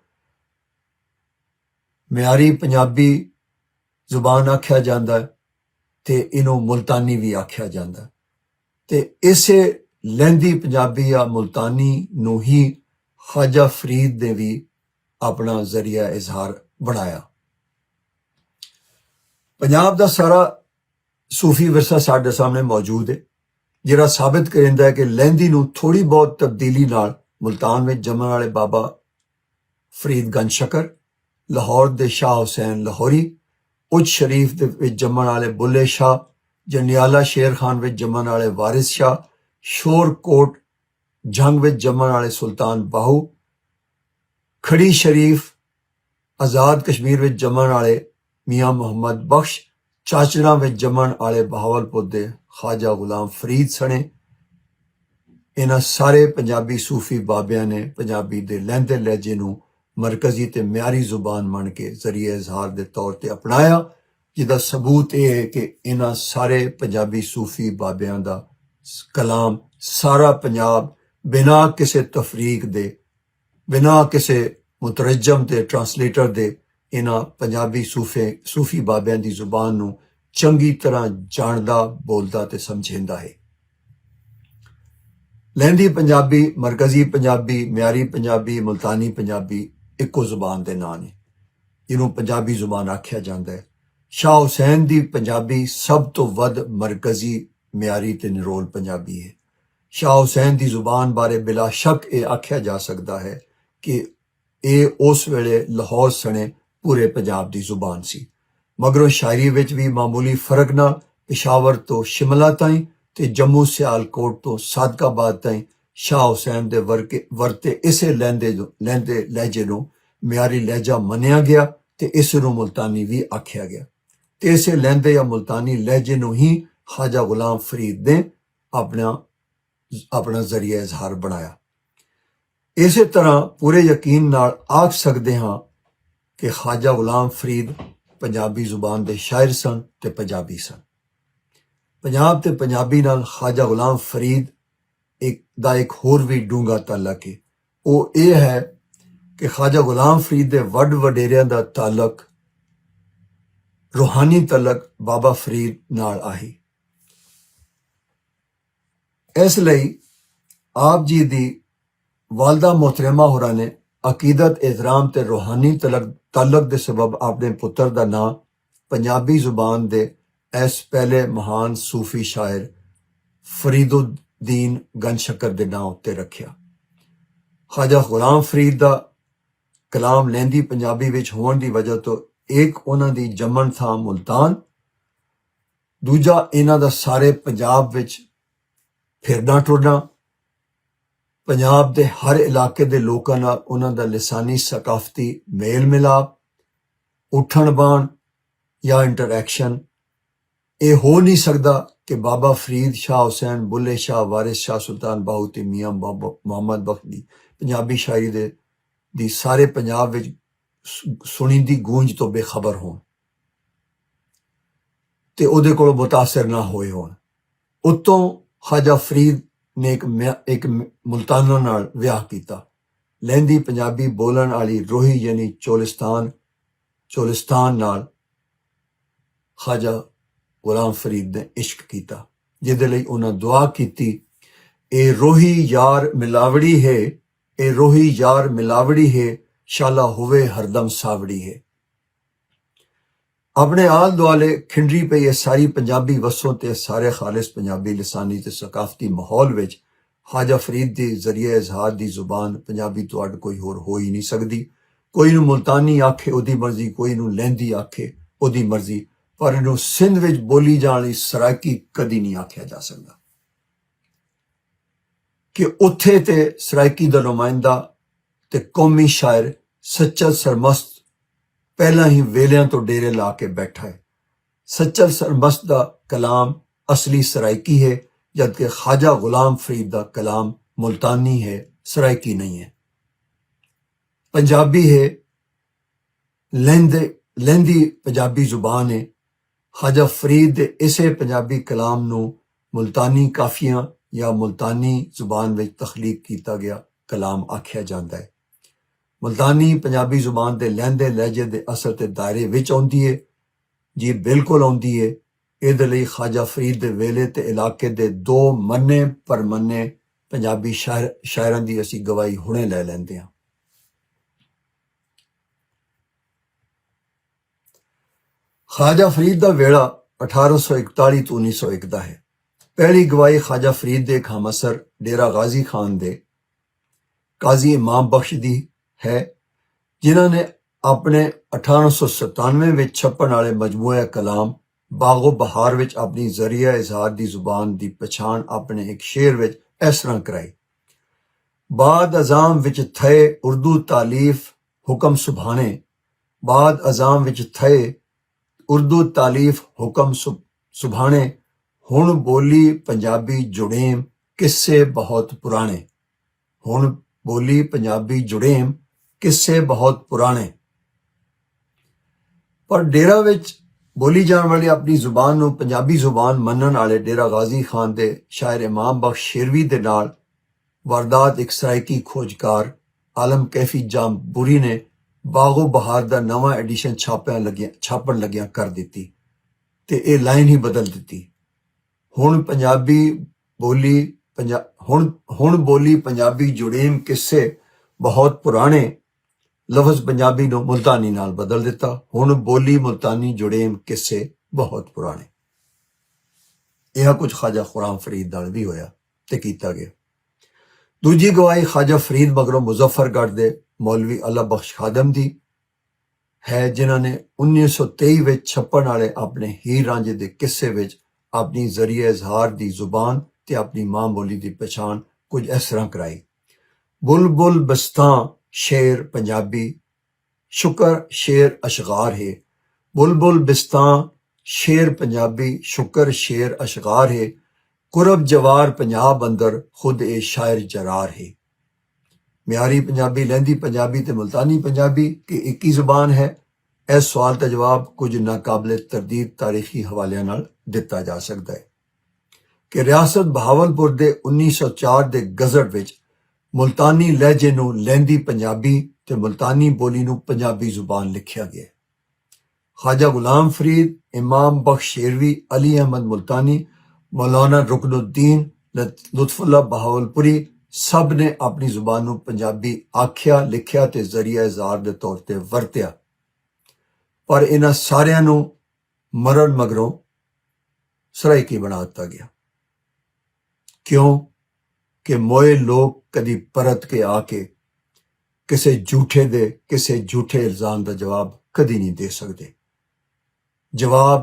ਮਿਆਰੀ ਪੰਜਾਬੀ ਜ਼ੁਬਾਨ ਆਖਿਆ ਜਾਂਦਾ ਤੇ ਇਹਨੂੰ ਮੁਲਤਾਨੀ ਵੀ ਆਖਿਆ ਜਾਂਦਾ ਤੇ ਇਸੇ ਲਹਿੰਦੀ ਪੰਜਾਬੀ ਜਾਂ ਮੁਲਤਾਨੀ ਨੂੰ ਹੀ ख्वाजा ਫਰੀਦ ਨੇ ਵੀ ਆਪਣਾ ਜ਼ਰੀਆ ਇਜ਼ਹਾਰ ਬਣਾਇਆ। ਪੰਜਾਬ ਦਾ ਸਾਰਾ ਸੂਫੀ ਵਿਰਸਾ ਸਾਡੇ ਸਾਹਮਣੇ ਮੌਜੂਦ ਹੈ, ਜਿਹੜਾ ਸਾਬਿਤ ਕਰਦਾ ਹੈ ਕਿ ਲਹਿੰਦੀ ਨੂੰ ਥੋੜੀ ਬਹੁਤ ਤਬਦੀਲੀ ਨਾਲ ਮੁਲਤਾਨ ਵਿੱਚ ਜੰਮਣ ਵਾਲੇ ਬਾਬਾ ਫਰੀਦ ਗੰਜ ਸ਼ਕਰ, ਲਾਹੌਰ ਦੇ ਸ਼ਾਹ ਹੁਸੈਨ ਲਾਹੌਰੀ, ਉਚ ਸ਼ਰੀਫ ਦੇ ਵਿੱਚ ਜੰਮਣ ਵਾਲੇ ਬੁੱਲੇ ਸ਼ਾਹ, ਜੰਡਿਆਲਾ ਸ਼ੇਰ ਖਾਨ ਵਿੱਚ ਜੰਮਣ ਵਾਲੇ ਵਾਰਿਸ ਸ਼ਾਹ, ਸ਼ੋਰਕੋਟ ਜੰਗ ਵਿੱਚ ਜੰਮਣ ਵਾਲੇ ਸੁਲਤਾਨ ਬਾਹੂ, ਖੜੀ ਸ਼ਰੀਫ ਆਜ਼ਾਦ ਕਸ਼ਮੀਰ ਵਿੱਚ ਜੰਮਣ ਵਾਲੇ ਮੀਆਂ ਮੁਹੰਮਦ ਬਖਸ਼, ਚਾਚੜਾ ਵਿੱਚ ਜੰਮਣ ਵਾਲੇ ਬਹਾਵਲਪੁਰ ਦੇ ख्वाजा गुलाम फरीद ਸਣੇ। ਇਹਨਾਂ ਸਾਰੇ ਪੰਜਾਬੀ ਸੂਫੀ ਬਾਬਿਆਂ ਨੇ ਪੰਜਾਬੀ ਦੇ ਲਹਿੰਦੇ ਲਹਿਜੇ ਨੂੰ ਮਰਕਜ਼ੀ ਤੇ ਮਿਆਰੀ ਜ਼ੁਬਾਨ ਮੰਨ ਕੇ ਜ਼ਰੀਏ ਇਜ਼ਹਾਰ ਦੇ ਤੌਰ ਤੇ ਅਪਣਾਇਆ, ਜਿਹਦਾ ਸਬੂਤ ਇਹ ਹੈ ਕਿ ਇਹਨਾਂ ਸਾਰੇ ਪੰਜਾਬੀ ਸੂਫੀ ਬਾਬਿਆਂ ਦਾ ਕਲਾਮ ਸਾਰਾ ਪੰਜਾਬ ਬਿਨਾਂ ਕਿਸੇ ਤਫਰੀਕ ਦੇ, ਬਿਨਾਂ ਕਿਸੇ ਮੁਤਰਜਮ ਤੇ ਟਰਾਂਸਲੇਟਰ ਦੇ ਇਹਨਾਂ ਪੰਜਾਬੀ ਸੂਫੀ ਬਾਬਿਆਂ ਦੀ ਜ਼ੁਬਾਨ ਨੂੰ ਚੰਗੀ ਤਰ੍ਹਾਂ ਜਾਣਦਾ, ਬੋਲਦਾ ਤੇ ਸਮਝਦਾ ਹੈ। ਲਹਿੰਦੀ ਪੰਜਾਬੀ, ਮਰਕਜ਼ੀ ਪੰਜਾਬੀ, ਮਿਆਰੀ ਪੰਜਾਬੀ, ਮੁਲਤਾਨੀ ਪੰਜਾਬੀ ਇੱਕੋ ਜ਼ੁਬਾਨ ਦੇ ਨਾਂ ਨੇ, ਜਿਹਨੂੰ ਪੰਜਾਬੀ ਜ਼ੁਬਾਨ ਆਖਿਆ ਜਾਂਦਾ ਹੈ। ਸ਼ਾਹ ਹੁਸੈਨ ਦੀ ਪੰਜਾਬੀ ਸਭ ਤੋਂ ਵੱਧ ਮਰਕਜ਼ੀ, ਮਿਆਰੀ ਤੇ ਨਿਰੋਲ ਪੰਜਾਬੀ ਹੈ। ਸ਼ਾਹ ਹੁਸੈਨ ਦੀ ਜ਼ੁਬਾਨ ਬਾਰੇ ਬਿਲਾ ਸ਼ੱਕ ਇਹ ਆਖਿਆ ਜਾ ਸਕਦਾ ਹੈ ਕਿ ਇਹ ਉਸ ਵੇਲੇ ਲਾਹੌਰ ਸਣੇ ਪੂਰੇ ਪੰਜਾਬ ਦੀ ਜ਼ੁਬਾਨ ਸੀ। ਮਗਰੋਂ ਸ਼ਾਇਰੀ ਵਿੱਚ ਵੀ ਮਾਮੂਲੀ ਫਰਕ ਨਾਲ ਪਿਸ਼ਾਵਰ ਤੋਂ ਸ਼ਿਮਲਾ ਤਾਈਂ ਤੇ ਜੰਮੂ ਸਿਆਲਕੋਟ ਤੋਂ ਸਾਦਕਾਬਾਦ ਤਾਈਂ ਸ਼ਾਹ ਹੁਸੈਨ ਦੇ ਵਰਤੇ ਇਸੇ ਲਹਿੰਦੇ ਲਹਿਜੇ ਨੂੰ ਮਿਆਰੀ ਲਹਿਜਾ ਮੰਨਿਆ ਗਿਆ ਤੇ ਇਸ ਨੂੰ ਮੁਲਤਾਨੀ ਵੀ ਆਖਿਆ ਗਿਆ ਤੇ ਇਸੇ ਲਹਿੰਦੇ ਜਾਂ ਮੁਲਤਾਨੀ ਲਹਿਜੇ ਨੂੰ ਹੀ ख्वाजा गुलाम फरीद ਨੇ ਆਪਣਾ ਜ਼ਰੀਆ ਇਜ਼ਹਾਰ ਬਣਾਇਆ। ਇਸੇ ਤਰ੍ਹਾਂ ਪੂਰੇ ਯਕੀਨ ਨਾਲ ਆਖ ਸਕਦੇ ਹਾਂ ਕਿ ख्वाजा गुलाम फरीद ਪੰਜਾਬੀ ਜ਼ੁਬਾਨ ਦੇ ਸ਼ਾਇਰ ਸਨ ਤੇ ਪੰਜਾਬੀ ਸਨ। ਪੰਜਾਬ ਤੇ ਪੰਜਾਬੀ ਨਾਲ ख्वाजा गुलाम फरीद ਦਾ ਇੱਕ ਹੋਰ ਵੀ ਡੂੰਘਾ ਤਾਲੁਕ ਹੈ। ਉਹ ਇਹ ਹੈ ਕਿ ਖਾਜਾ ਗੁਲਾਮ ਫਰੀਦ ਦੇ ਵੱਡ ਵਡੇਰਿਆਂ ਦਾ ਤਾਲੁਕ रूहानी तलक बाबा फरीद नाल आही। इसलिए आप जी दी वालदा मोहतरमा होरां ने अकीदत एहतराम ते रूहानी तालुक दे सबब अपने पुत्र दा नाम पंजाबी जुबान दे इस पहले महान सूफी शायर फरीदुद्दीन गंजशकर दे नाम उत्ते रखिया। ख्वाजा गुलाम फरीद दा कलाम लहंदी पंजाबी विच होण दी वजह तो एक उन्हां दी जमन था मुल्तान, दूजा इन्हां दा सारे पंजाब विच फिरना टुरना, पंजाब दे हर इलाके दे लोकां नाल उन्हां दा लिसानी सकाफती मेल मिलाप, उठण बहण या इंटरैक्शन ये हो नहीं सकदा कि बाबा फरीद शाह हुसैन, बुल्ले शाह, वारिस शाह, सुल्तान बाहू ते मियां मोहम्मद बख्श दी पंजाबी शायरी दी सारे पंजाब विच सुनींदी गूंज तो बेखबर होण ते ओदे कोलों मुतासिर ना होए होण। उत्तों ख्वाजा फरीद ने एक मुल्ताना नाल विआह कीता। लहंदी पंजाबी बोलण वाली रोही यानी चोलिस्तान नाल ख्वाजा गुलाम फरीद ने इश्क कीता, जिहदे लई उन्हां दुआ कीती, ए रोही यार मिलावड़ी है, ए रोही यार मिलावड़ी है, शाला होवे हरदम सावड़ी है। अपने आल दुआले खिंडरी पे ये सारी पंजाबी वसों ते सारे खालिस पंजाबी लिसानी ते सकाफती माहौल विच ख्वाजा फरीद दे जरिए इजहार दी जुबान पंजाबी तो अड कोई होर हो ही नहीं सकदी। कोई नूं मुल्तानी आखे ओदी मर्जी, कोई नूं लहंदी आखे ओदी मर्जी, पर इनू सिंध विच बोली जाण वाली सराइकी कदी नहीं आख्या जा सकदा कि उत्थे ते सराइकी दा नुमाइंदा ते कौमी शायर सच्चा सरमस्त पहला ही वेलियां तो डेरे ला के बैठा है। सच्चा सरमस्त दा कलाम असली सराइकी है, जबकि ख्वाजा गुलाम फरीद दा कलाम मुल्तानी है, सराइकी नहीं है, पंजाबी है, लहंदी पंजाबी जुबान है। ख्वाजा फरीद दे इसे पंजाबी कलाम नूं मुल्तानी काफियां या मुल्तानी जुबान विच तखलीक कीता गया कलाम आख्या जाता है। मुल्तानी पंजाबी जुबान दे लहंदे लहजे दे असर ते दायरे विच आउंदी है, जी बिल्कुल आउंदी है। इहदे लई ख्वाजा फरीद दे वेले ते इलाके दे दो मन्ने परमन्ने पंजाबी शायरां दी असीं गवाही हुणे ले लैंदे हां। ख्वाजा फरीद दा वेड़ा 1841 तो 1901 दा है। पहली गवाही ख्वाजा फरीद दे एक हमअसर डेरा गाजी खान दे काजी इमाम बख्श दी है, जिन्हां ने अपने 1897 विच छपण वाले मजमूए कलाम बागो बहार विच अपनी जरिया इजहार दी जुबान दी पछाण अपने एक शेर विच इस तरह कराई। बाद अजाम विच थे उर्दू तालीफ हुक्म सुभाने, बाद अजाम विच थे उर्दू तालीफ हुक्म सुभाने, हुण बोली पंजाबी जुड़ेम किस्से बहुत पुराने, हुण बोली पंजाबी जुड़ेम किस्से बहुत पुराने। पर डेरा विच बोली जाने वाली अपनी जुबान नूं पंजाबी जुबान मनण वाले डेरा गाजी खान दे शायर इमाम बख्श शेरवी दे नाल वारदात एक सराइकी खोजकार आलम कैफी जामबुरी ने बागो बहार दा नवा एडिशन छापण लगिया कर दिती ते ये लाइन ही बदल दिती। हुण बोली पंजाबी जुड़ेम किस्से बहुत पुराने लफ्ज पंजाबी नूं मुल्तानी नाल बदल दिता। हुण बोली मुल्तानी जुड़ेम किस्से बहुत पुराने। यह कुछ ख्वाजा गुलाम फरीद नाल भी होया ते कीता गया। दूजी गवाही ख्वाजा फरीद मगरों मुजफ्फरगढ़ दे मौलवी अल्लाह बख्श खादम दी है, जिन्हां ने 1923 विच छपण वाले अपने हीर रांझे दे किस्से विच अपनी जरिए इजहार दी जुबान ते अपनी मां बोली दी पछाण कुछ इस तरह कराई। बुलबुल बस्तां शेर पंजाबी, शुक्र शेर अशगार है। बुलबुल बिस्तां शेर पंजाबी, शुक्र शेर अशगार है। कुरब जवार पंजाब अंदर खुद ए शायर जरार है। म्यारी पंजाबी, लहंदी पंजाबी ते मुल्तानी पंजाबी की एक ही जुबान है। इस सवाल का जवाब कुछ नाकाबिले तरदीद तारीखी हवालियां नाल दिता जा सकता है कि रियासत बहावलपुर दे 1904 दे गजट विच मुल्तानी लहजे नूं लहंदी पंजाबी ते मुल्तानी बोली नूं पंजाबी जुबान लिखिया गया। ख्वाजा गुलाम फरीद, इमाम बख्श शेरवी, अली अहमद मुल्तानी, मौलाना रुकनुद्दीन, लुत्फुल्लाह बहावलपुरी सब ने अपनी जुबान नूं पंजाबी आख्या, लिखिया ते जरिया इज़हार दे तौर ते वरतिया। पर इन्हां सारियां नूं मरण मगरों सराइकी बना दिता गया। क्यों कि मोए लोग कदी परत के आके किसे झूठे इल्जाम का जवाब कदी नहीं दे सकते। जवाब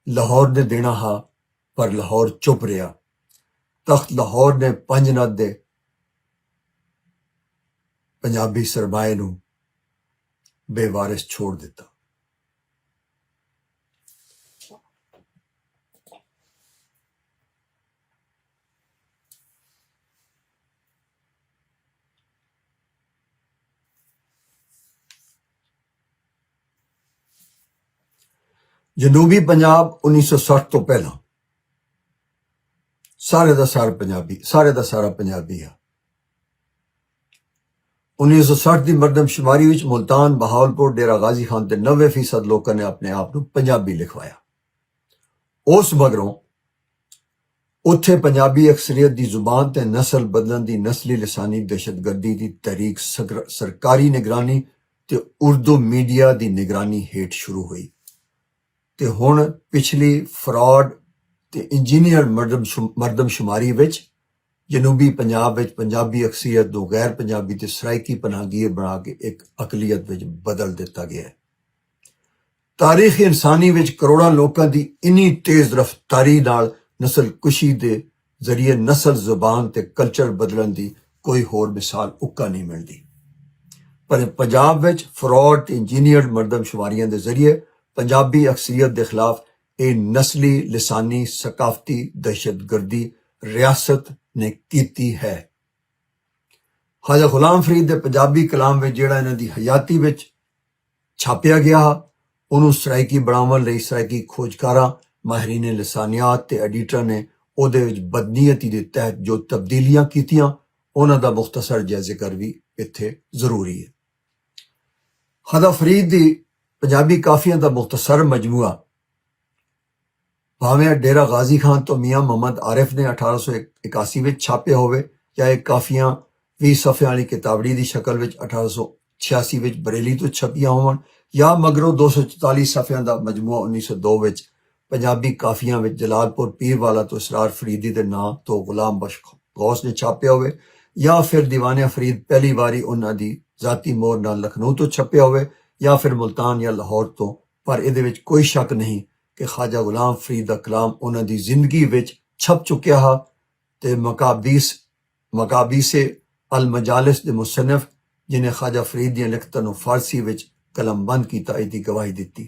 लाहौर ने देना हा, पर लाहौर चुप रहा। तख्त लाहौर ने पंजनद दे पंजाबी सरमाए नूं बेवारिस छोड़ दिता। जनूबी पंजाब 1960 तो पहला सारे दा सारा पंजाबी है। 1960 की मरदमशुमारी विच मुल्तान, बहावलपुर, डेरा गाजी खान के 90% लोगों ने अपने आप को पंजाबी लिखवाया। उस मगरों उत्थे पंजाबी अक्सरियत की जुबान ते नस्ल बदलन की नस्ली लिसानी दहशतगर्दी की तहरीक सरकारी निगरानी ते उर्दू मीडिया की निगरानी हेठ शुरू हुई ते हुण पिछली फ्रॉड ते इंजीनियर मरदमशुमारी विच जनूबी पंजाब विच पंजाबी अक्सरियत को गैर पंजाबी ते सराइकी पनाहगीर बना के एक अकलीयत विच बदल दिता गया है। तारीख इंसानी विच करोड़ों लोगों की इन्नी तेज रफ्तारी नाल नस्ल कुशी के जरिए नस्ल, जुबान ते कल्चर बदलन की कोई होर मिसाल उक्का नहीं मिलती। पर पंजाब विच फ्रॉड ते इंजीनियर मरदमशुमारियां के जरिए पंजाबी अक्सरियत के खिलाफ ये नस्ली लिसानी सकाफती दहशतगर्दी रियासत ने कीती है। ख्वाजा गुलाम फरीद के पंजाबी कलाम विच जिहड़ा इन्हां दी हयाती विच छापिया गया उन्होंने सराइकी बनावन लई सराइकी खोजकारां, माहिरीन लिसानियात ते एडिटर ने उहदे विच बदनीयती के तहत जो तब्दीलियां कीतियां उन्हां दा मुख्तसर जिहा जिक्र भी इत्थे जरूरी है। ख्वाजा फरीद दी पंजाबी काफियां दा मुख्तसर मजमूआ भावें डेरा गाजी खान तो मियाँ मोहम्मद आरिफ ने 1881 विच छापिया होवे या एक काफियां 20 सफ़ियां वाली किताबड़ी की शक्ल विच 1886 विच बरेली तो छपिया होवन या मगरों 244 सफ़ियां दा मजमूआ 1902 विच पंजाबी काफियां विच जलालपुर पीरवाला तो इसरार फरीदी के नां तो गुलाम बख्श गौस ने छापिया होवे या फिर दीवाने फरीद पहली बारी उन्हां दी जाती मोहर नाल लखनऊ तो छपिया होवे या फिर मुल्तान या लाहौर तो। पर इहदे विच कोई शक नहीं कि ख्वाजा गुलाम फरीद दा कलाम उन्हां दी जिंदगी विच छप चुकिया हा ते मकाबीसे अल मजालिस दे मुसन्निफ जिन्हें ख्वाजा फरीद दी लिखतां नूं फारसी विच कलमबंद कीता इसदी गवाही दित्ती।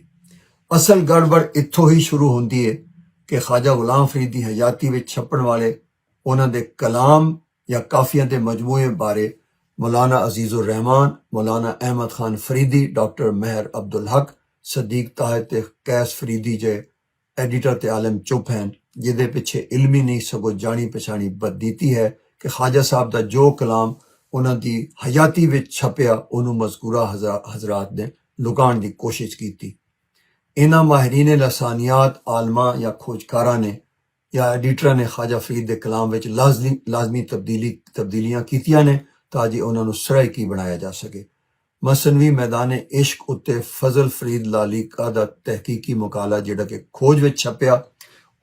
असल गड़बड़ इत्थों ही शुरू होंदी है कि ख्वाजा गुलाम फरीद दी हयाती विच छपण वाले उन्हां दे कलाम या काफियां दे मजमूए बारे मौलाना अजीजुर रहमान, मौलाना अहमद खान फरीदी, डॉक्टर मेहर अब्दुल हक, सदीक ताहिर ते कैस फरीदी जे एडिटर ते आलम चुप हैं, जिहदे पिछे इल्मी नहीं सगों जानी पछाणी बदनीति है कि ख्वाजा साहब दा जो कलाम उन्हां दी हयाती विच छपिया उन्होंने मज़कूरा हजरात ने लुकाण दी कोशिश की। इन्हां माहिरीन लसानियात आलमा या खोजकारां ने या एडिटर ने ख्वाजा फरीद के कलाम विच लाजमी तब्दीलियां कीतियां ने ताकि उन्होंने सराइकी बनाया जा सके। मसनवी मैदान इश्क उत्ते फजल फरीद लालीका दा तहकीकी मुकाला जिहड़ा कि खोज विच छपिया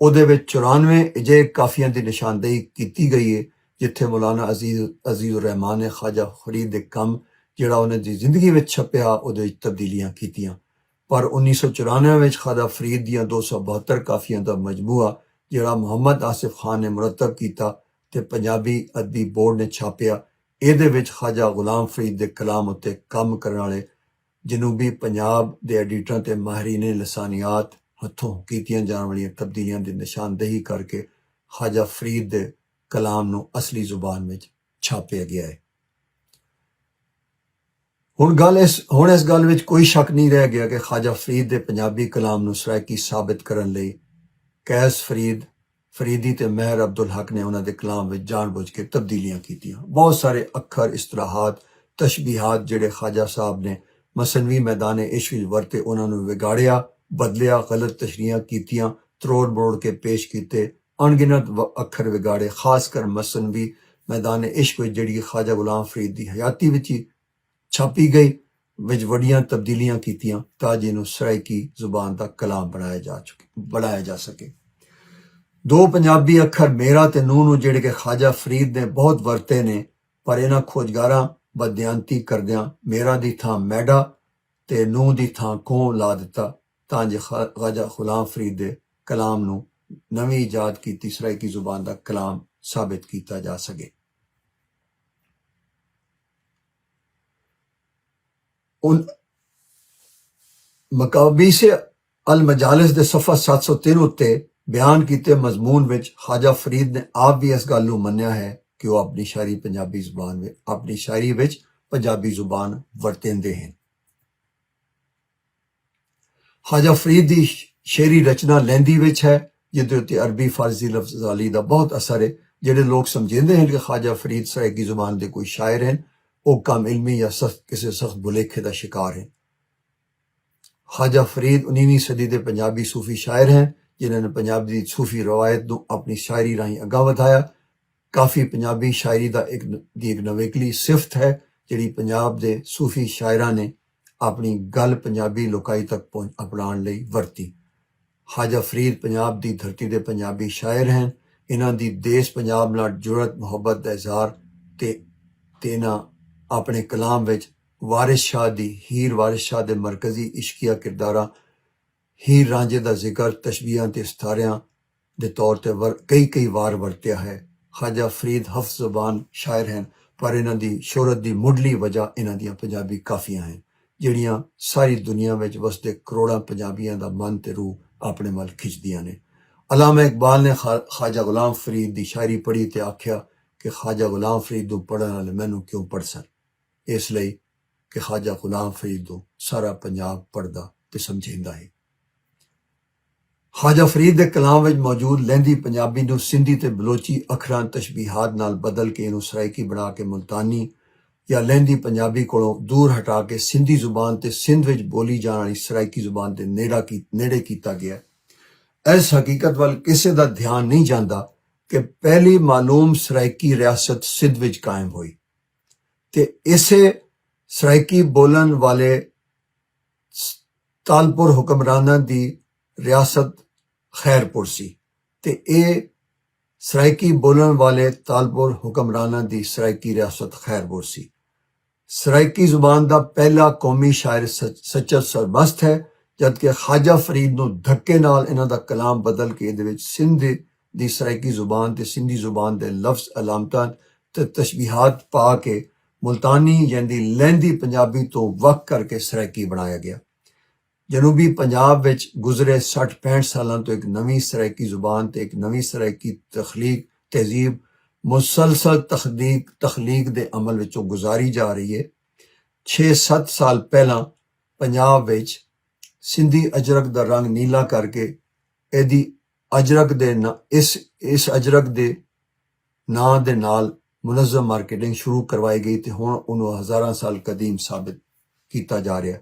उहदे विच 94 अजे काफियां दी निशानदेही की गई है जिथे मौलाना अजीजुर रहमान ने ख्वाजा फरीद के कम जिहड़ा उन्हां दी जिंदगी विच छपिया उहदे विच तब्दीलियां कीतियां। पर 1994 विच ख्वाजा फरीद दियां 272 काफियां दा मजमूआ जिहड़ा मुहम्मद आसिफ खान ने मुरतब कीता ते पंजाबी अदबी बोर्ड ने छापिया ਇਹਦੇ ਵਿੱਚ ख्वाजा गुलाम फरीद के कलाम उत्ते काम करने वाले जनूबी पंजाब के एडिटरां ते माहिरीन लसानियात हथों कीतियां जाने वाली तब्दीलियां की निशानदेही करके ख्वाजा फरीद के कलाम नूं असली जुबान में छापिया गया है। हुण इस गल विच कोई शक नहीं रह गया कि ख्वाजा फरीद के पंजाबी कलाम नूं सराइकी साबित करन लई कैस फरीद, ਫਰੀਦੀ ਤੇ ਮਹਿਰ ਅਬਦੁਲ ਹਕ ਨੇ ਉਹਨਾਂ ਦੇ ਕਲਾਮ ਵਿੱਚ ਜਾਣਬੁੱਝ ਕੇ ਤਬਦੀਲੀਆਂ ਕੀਤੀਆਂ। ਬਹੁਤ ਸਾਰੇ ਅੱਖਰ, ਇਸਤਲਾਹਾਤ, ਤਸ਼ਬੀਹਾਤ ਜਿਹੜੇ ਖਾਜਾ ਸਾਹਿਬ ਨੇ ਮਸਨਵੀ ਮੈਦਾਨੇ ਇਸ਼ਕ ਵਿੱਚ ਵਰਤੇ, ਉਹਨਾਂ ਨੂੰ ਵਿਗਾੜਿਆ, ਬਦਲਿਆ, ਗਲਤ ਤਸ਼ਰੀਹਾਂ ਕੀਤੀਆਂ, ਤਰੋੜ ਮਰੋੜ ਕੇ ਪੇਸ਼ ਕੀਤੇ। ਅਣਗਿਣਤ ਅੱਖਰ ਵਿਗਾੜੇ, ਖਾਸ ਕਰ ਮਸਨਵੀ ਮੈਦਾਨੇ ਇਸ਼ਕ ਵਿੱਚ ਜਿਹੜੀ ਖਾਜਾ ਗੁਲਾਮ ਫਰੀਦ ਦੀ ਹਯਾਤੀ ਵਿੱਚ ਹੀ ਛਾਪੀ ਗਈ, ਵਿੱਚ ਵੱਡੀਆਂ ਤਬਦੀਲੀਆਂ ਕੀਤੀਆਂ ਤਾਂ ਜੋ ਇਹਨੂੰ ਸਰਾਇਕੀ ਜ਼ੁਬਾਨ ਦਾ ਕਲਾਮ ਬਣਾਇਆ ਜਾ ਸਕੇ। ਦੋ ਪੰਜਾਬੀ ਅੱਖਰ ਮੇਰਾ ਤੇ ਨੂੰਹ ਨੂੰ ਜਿਹੜੇ ਕਿ ਖਾਜਾ ਫਰੀਦ ਨੇ ਬਹੁਤ ਵਰਤੇ ਨੇ, ਪਰ ਇਹਨਾਂ ਖੋਜਗਾਰਾਂ ਬਦਿਆਨਤੀ ਕਰਦਿਆਂ ਮੇਰਾ ਦੀ ਥਾਂ ਮੈਡਾ ਤੇ ਨੂੰਹ ਦੀ ਥਾਂ ਕੋਂ ਲਾ ਦਿੱਤਾ ਤਾਂ ਜੋ ਖਾਜਾ ਗੁਲਾਮ ਫਰੀਦ ਦੇ ਕਲਾਮ ਨੂੰ ਨਵੀਂ ਇਜਾਦ ਕੀਤੀ ਸਰਾਇਕੀ ਜ਼ੁਬਾਨ ਦਾ ਕਲਾਮ ਸਾਬਿਤ ਕੀਤਾ ਜਾ ਸਕੇ। ਮਕਾਬੀਸ ਅਲ ਮਜਾਲਿਸ ਦੇ ਸਫਾ 703 ਉੱਤੇ ਬਿਆਨ ਕੀਤੇ ਮਜ਼ਮੂਨ ਵਿੱਚ ਖਾਜਾ ਫਰੀਦ ਨੇ ਆਪ ਵੀ ਇਸ ਗੱਲ ਨੂੰ ਮੰਨਿਆ ਹੈ ਕਿ ਉਹ ਆਪਣੀ ਸ਼ਾਇਰੀ ਵਿੱਚ ਪੰਜਾਬੀ ਜ਼ੁਬਾਨ ਵਰਤੇਂਦੇ ਹਨ। ਖਾਜਾ ਫਰੀਦ ਦੀ ਸ਼ੇਰੀ ਰਚਨਾ ਲਹਿੰਦੀ ਵਿੱਚ ਹੈ, ਜਿਹਦੇ ਉੱਤੇ ਅਰਬੀ ਫਾਰਸੀ ਲਫ਼ਜ਼ਾਲੀ ਦਾ ਬਹੁਤ ਅਸਰ ਹੈ। ਜਿਹੜੇ ਲੋਕ ਸਮਝਦੇ ਹਨ ਕਿ ਖਾਜਾ ਫਰੀਦ ਸਰਾਇਕੀ ਜ਼ੁਬਾਨ ਦੇ ਕੋਈ ਸ਼ਾਇਰ ਹਨ, ਉਹ ਕਮ ਇਲਮੀ ਜਾਂ ਕਿਸੇ ਸਖਤ ਭੁਲੇਖੇ ਦਾ ਸ਼ਿਕਾਰ ਹੈ। ਖਾਜਾ ਫਰੀਦ 19ਵੀਂ ਸਦੀ ਦੇ ਪੰਜਾਬੀ ਸੂਫੀ ਸ਼ਾਇਰ ਹਨ, ਜਿਨ੍ਹਾਂ ਨੇ ਪੰਜਾਬੀ ਦੀ ਸੂਫੀ ਰਵਾਇਤ ਨੂੰ ਆਪਣੀ ਸ਼ਾਇਰੀ ਰਾਹੀਂ ਅੱਗਾਂ ਵਧਾਇਆ। ਕਾਫੀ ਪੰਜਾਬੀ ਸ਼ਾਇਰੀ ਦਾ ਇੱਕ ਨਵੇਕਲੀ ਸਿਫਤ ਹੈ ਜਿਹੜੀ ਪੰਜਾਬ ਦੇ ਸੂਫੀ ਸ਼ਾਇਰਾਂ ਨੇ ਆਪਣੀ ਗੱਲ ਪੰਜਾਬੀ ਲੋਕਾਈ ਤੱਕ ਅਪਣਾਉਣ ਲਈ ਵਰਤੀ। ਖਾਜਾ ਫਰੀਦ ਪੰਜਾਬ ਦੀ ਧਰਤੀ ਦੇ ਪੰਜਾਬੀ ਸ਼ਾਇਰ ਹਨ। ਇਹਨਾਂ ਦੀ ਦੇਸ਼ ਪੰਜਾਬ ਨਾਲ ਜੁਰਤ, ਮੁਹੱਬਤ ਦਾ ਇਜ਼ਹਾਰ ਤੇ ਇਹਨਾਂ ਆਪਣੇ ਕਲਾਮ ਵਿੱਚ ਵਾਰਿਸ ਸ਼ਾਹ ਦੀ ਹੀਰ ਵਾਰਿਸ ਸ਼ਾਹ ਦੇ ਮਰਕਜ਼ੀ ਇਸ਼ਕੀਆ ਕਿਰਦਾਰਾਂ ਹੀਰ ਰਾਂਝੇ ਦਾ ਜ਼ਿਕਰ ਤਸ਼ਬੀਹਾਂ ਤੇ ਸਤਾਰਿਆਂ ਦੇ ਤੌਰ ਤੇ ਕਈ ਵਾਰ ਵਰਤਿਆ ਹੈ। ਖਾਜਾ ਫਰੀਦ ਹਫਜ਼ ਜ਼ੁਬਾਨ ਸ਼ਾਇਰ ਹਨ, ਪਰ ਇਹਨਾਂ ਦੀ ਸ਼ੋਹਰਤ ਦੀ ਮੁੱਢਲੀ ਵਜ੍ਹਾ ਇਹਨਾਂ ਦੀਆਂ ਪੰਜਾਬੀ ਕਾਫੀਆਂ ਹਨ, ਜਿਹੜੀਆਂ ਸਾਰੀ ਦੁਨੀਆ ਵਿੱਚ ਵਸਦੇ ਕਰੋੜਾਂ ਪੰਜਾਬੀਆਂ ਦਾ ਮਨ ਤੇ ਰੂਹ ਆਪਣੇ ਵੱਲ ਖਿੱਚਦੀਆਂ ਨੇ। ਅਲਾਮਾ ਇਕਬਾਲ ਨੇ ਖਾਜਾ ਗੁਲਾਮ ਫਰੀਦ ਦੀ ਸ਼ਾਇਰੀ ਪੜ੍ਹੀ ਤੇ ਆਖਿਆ ਕਿ ਖਾਜਾ ਗੁਲਾਮ ਫਰੀਦ ਨੂੰ ਪੜ੍ਹਨ ਵਾਲੇ ਮੈਨੂੰ ਕਿਉਂ ਪੜ੍ਹ ਸਨ, ਇਸ ਲਈ ਕਿ ਖਾਜਾ ਗੁਲਾਮ ਫਰੀਦ ਨੂੰ ਸਾਰਾ ਪੰਜਾਬ ਪੜ੍ਹਦਾ ਤੇ ਸਮਝੇਂਦਾ ਹੈ। ਖਾਜਾ ਫਰੀਦ ਦੇ ਕਲਾਮ ਵਿੱਚ ਮੌਜੂਦ ਲਹਿੰਦੀ ਪੰਜਾਬੀ ਨੂੰ ਸਿੰਧੀ ਤੇ ਬਲੋਚੀ ਅੱਖਰਾਂ ਤਸ਼ਬੀਹਾਤ ਨਾਲ ਬਦਲ ਕੇ ਇਹਨੂੰ ਸਰਾਇਕੀ ਬਣਾ ਕੇ ਮੁਲਤਾਨੀ ਜਾਂ ਲਹਿੰਦੀ ਪੰਜਾਬੀ ਕੋਲੋਂ ਦੂਰ ਹਟਾ ਕੇ ਸਿੰਧੀ ਜ਼ੁਬਾਨ ਤੇ ਸਿੰਧ ਵਿੱਚ ਬੋਲੀ ਜਾਣ ਵਾਲੀ ਸਰਾਇਕੀ ਜ਼ੁਬਾਨ ਦੇ ਨੇੜੇ ਕੀਤਾ ਗਿਆ। ਇਸ ਹਕੀਕਤ ਵੱਲ ਕਿਸੇ ਦਾ ਧਿਆਨ ਨਹੀਂ ਜਾਂਦਾ ਕਿ ਪਹਿਲੀ ਮਾਲੂਮ ਸਰਾਇਕੀ ਰਿਆਸਤ ਸਿੰਧ ਵਿੱਚ ਕਾਇਮ ਹੋਈ ਤੇ ਇਸੇ ਸਰਾਇਕੀ ਬੋਲਣ ਵਾਲੇ ਤਾਲਪੁਰ ਹੁਕਮਰਾਨਾਂ ਦੀ ਰਿਆਸਤ ਖੈਰਪੁਰ ਸੀ ਤੇ ਇਹ ਸਰਾਇਕੀ ਬੋਲਣ ਵਾਲੇ ਤਾਲਪੁਰ ਹੁਕਮਰਾਨਾਂ ਦੀ ਸਰਾਇਕੀ ਰਿਆਸਤ ਖੈਰਪੁਰ ਸੀ। ਸਰਾਇਕੀ ਜ਼ੁਬਾਨ ਦਾ ਪਹਿਲਾ ਕੌਮੀ ਸ਼ਾਇਰ ਸੱਚਰ ਸਰਮਸਤ ਹੈ, ਜਦਕਿ ਖਾਜਾ ਫਰੀਦ ਨੂੰ ਧੱਕੇ ਨਾਲ ਇਹਨਾਂ ਦਾ ਕਲਾਮ ਬਦਲ ਕੇ ਇਹਦੇ ਵਿੱਚ ਸਿੰਧ ਦੀ ਸਰਾਇਕੀ ਜ਼ੁਬਾਨ ਤੇ ਸਿੰਧੀ ਜ਼ੁਬਾਨ ਦੇ ਲਫ਼ਜ਼, ਅਲਾਮਤਾਂ ਤੇ ਤਸ਼ਬੀਹਾਤ ਪਾ ਕੇ ਮੁਲਤਾਨੀ ਯਾਨੀ ਲਹਿੰਦੀ ਪੰਜਾਬੀ ਤੋਂ ਵੱਖ ਕਰਕੇ ਸਰਾਇਕੀ ਬਣਾਇਆ ਗਿਆ। ਜਨੂਬੀ ਪੰਜਾਬ ਵਿੱਚ ਗੁਜ਼ਰੇ 60-65 ਸਾਲਾਂ ਤੋਂ ਇੱਕ ਨਵੀਂ ਸਰਾਇਕੀ ਜ਼ੁਬਾਨ ਤੇ ਇੱਕ ਨਵੀਂ ਸਰਾਇਕੀ ਤਹਿਜ਼ੀਬ ਮੁਸਲਸਲ ਤਖਲੀਕ ਦੇ ਅਮਲ ਵਿੱਚੋਂ ਗੁਜ਼ਾਰੀ ਜਾ ਰਹੀ ਹੈ। 6-7 ਸਾਲ ਪਹਿਲਾਂ ਪੰਜਾਬ ਵਿੱਚ ਸਿੰਧੀ ਅਜਰਕ ਦਾ ਰੰਗ ਨੀਲਾ ਕਰਕੇ ਇਹਦੀ ਇਸ ਅਜਰਕ ਦੇ ਨਾਂ ਦੇ ਨਾਲ ਮੁਨਜ਼ਮ ਮਾਰਕੀਟਿੰਗ ਸ਼ੁਰੂ ਕਰਵਾਈ ਗਈ ਤੇ ਹੁਣ ਉਹਨੂੰ ਹਜ਼ਾਰਾਂ ਸਾਲ ਕਦੀਮ ਸਾਬਿਤ ਕੀਤਾ ਜਾ ਰਿਹਾ।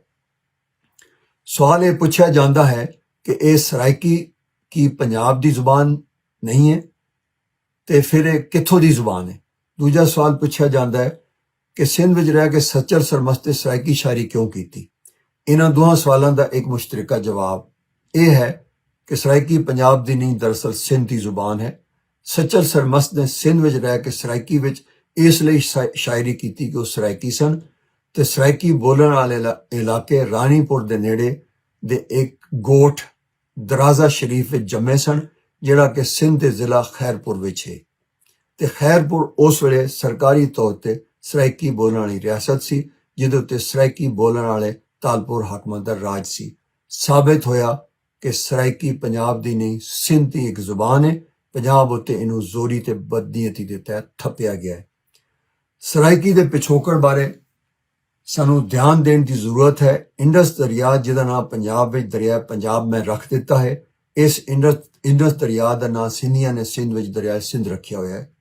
ਸਵਾਲ ਇਹ ਪੁੱਛਿਆ ਜਾਂਦਾ ਹੈ ਕਿ ਇਹ ਸਰਾਇਕੀ ਕੀ ਪੰਜਾਬ ਦੀ ਜ਼ੁਬਾਨ ਨਹੀਂ ਹੈ ਤੇ ਫਿਰ ਇਹ ਕਿੱਥੋਂ ਦੀ ਜ਼ੁਬਾਨ ਹੈ। ਦੂਜਾ ਸਵਾਲ ਪੁੱਛਿਆ ਜਾਂਦਾ ਹੈ ਕਿ ਸਿੰਧ ਵਿੱਚ ਰਹਿ ਕੇ ਸੱਚਰ ਸਰਮਸਤ ਤੇ ਸਰਾਇਕੀ ਸ਼ਾਇਰੀ ਕਿਉਂ ਕੀਤੀ। ਇਹਨਾਂ ਦੋਹਾਂ ਸਵਾਲਾਂ ਦਾ ਇੱਕ ਮੁਸ਼ਤਰਕਾ ਜਵਾਬ ਇਹ ਹੈ ਕਿ ਸਰਾਇਕੀ ਪੰਜਾਬ ਦੀ ਨਹੀਂ, ਦਰਅਸਲ ਸਿੰਧ ਦੀ ਜ਼ੁਬਾਨ ਹੈ। ਸੱਚਰ ਸਰਮਸਤ ਨੇ ਸਿੰਧ ਵਿੱਚ ਰਹਿ ਕੇ ਸਰਾਇਕੀ ਵਿੱਚ ਇਸ ਲਈ ਸ਼ਾਇਰੀ ਕੀਤੀ ਕਿ ਉਹ ਸਰਾਇਕੀ ਸਨ ਤੇ ਸਰਾਇਕੀ ਬੋਲਣ ਵਾਲੇ ਇਲਾਕੇ ਰਾਣੀਪੁਰ ਦੇ ਨੇੜੇ ਦੇ ਇੱਕ ਗੋਠ ਦਰਾਜ਼ਾ ਸ਼ਰੀਫ ਵਿੱਚ ਜੰਮੇ ਸਨ, ਜਿਹੜਾ ਕਿ ਸਿੰਧ ਦੇ ਜ਼ਿਲ੍ਹਾ ਖੈਰਪੁਰ ਵਿੱਚ ਹੈ ਤੇ ਖੈਰਪੁਰ ਉਸ ਵੇਲੇ ਸਰਕਾਰੀ ਤੌਰ ਤੇ ਸਰਾਇਕੀ ਬੋਲਣ ਵਾਲੀ ਰਿਆਸਤ ਸੀ, ਜਿਹਦੇ ਉੱਤੇ ਸਰਾਇਕੀ ਬੋਲਣ ਵਾਲੇ ਤਾਲਪੁਰ ਹਾਕਮਾਂ ਦਾ ਰਾਜ ਸੀ। ਸਾਬਿਤ ਹੋਇਆ ਕਿ ਸਰਾਇਕੀ ਪੰਜਾਬ ਦੀ ਨਹੀਂ, ਸਿੰਧ ਦੀ ਇੱਕ ਜ਼ੁਬਾਨ ਹੈ। ਪੰਜਾਬ ਉੱਤੇ ਇਹਨੂੰ ਜ਼ੋਰੀ ਤੇ ਬਦਨੀਅਤੀ ਦੇ ਤਹਿਤ ਥੱਪਿਆ ਗਿਆ ਹੈ। ਸਰਾਇਕੀ ਦੇ ਪਿਛੋਕੜ ਬਾਰੇ ਸਾਨੂੰ ਧਿਆਨ ਦੇਣ ਦੀ ਜ਼ਰੂਰਤ ਹੈ। ਇੰਡਸ ਦਰਿਆ, ਜਿਹਦਾ ਨਾਮ ਪੰਜਾਬ ਵਿੱਚ ਦਰਿਆ ਪੰਜਾਬ ਮੈਂ ਰੱਖ ਦਿੱਤਾ ਹੈ, ਇਸ ਇੰਡਸ ਦਰਿਆ ਦਾ ਨਾਂ ਸਿੰਧੀਆਂ ਨੇ ਸਿੰਧ ਵਿੱਚ ਦਰਿਆ ਸਿੰਧ ਰੱਖਿਆ ਹੋਇਆ ਹੈ।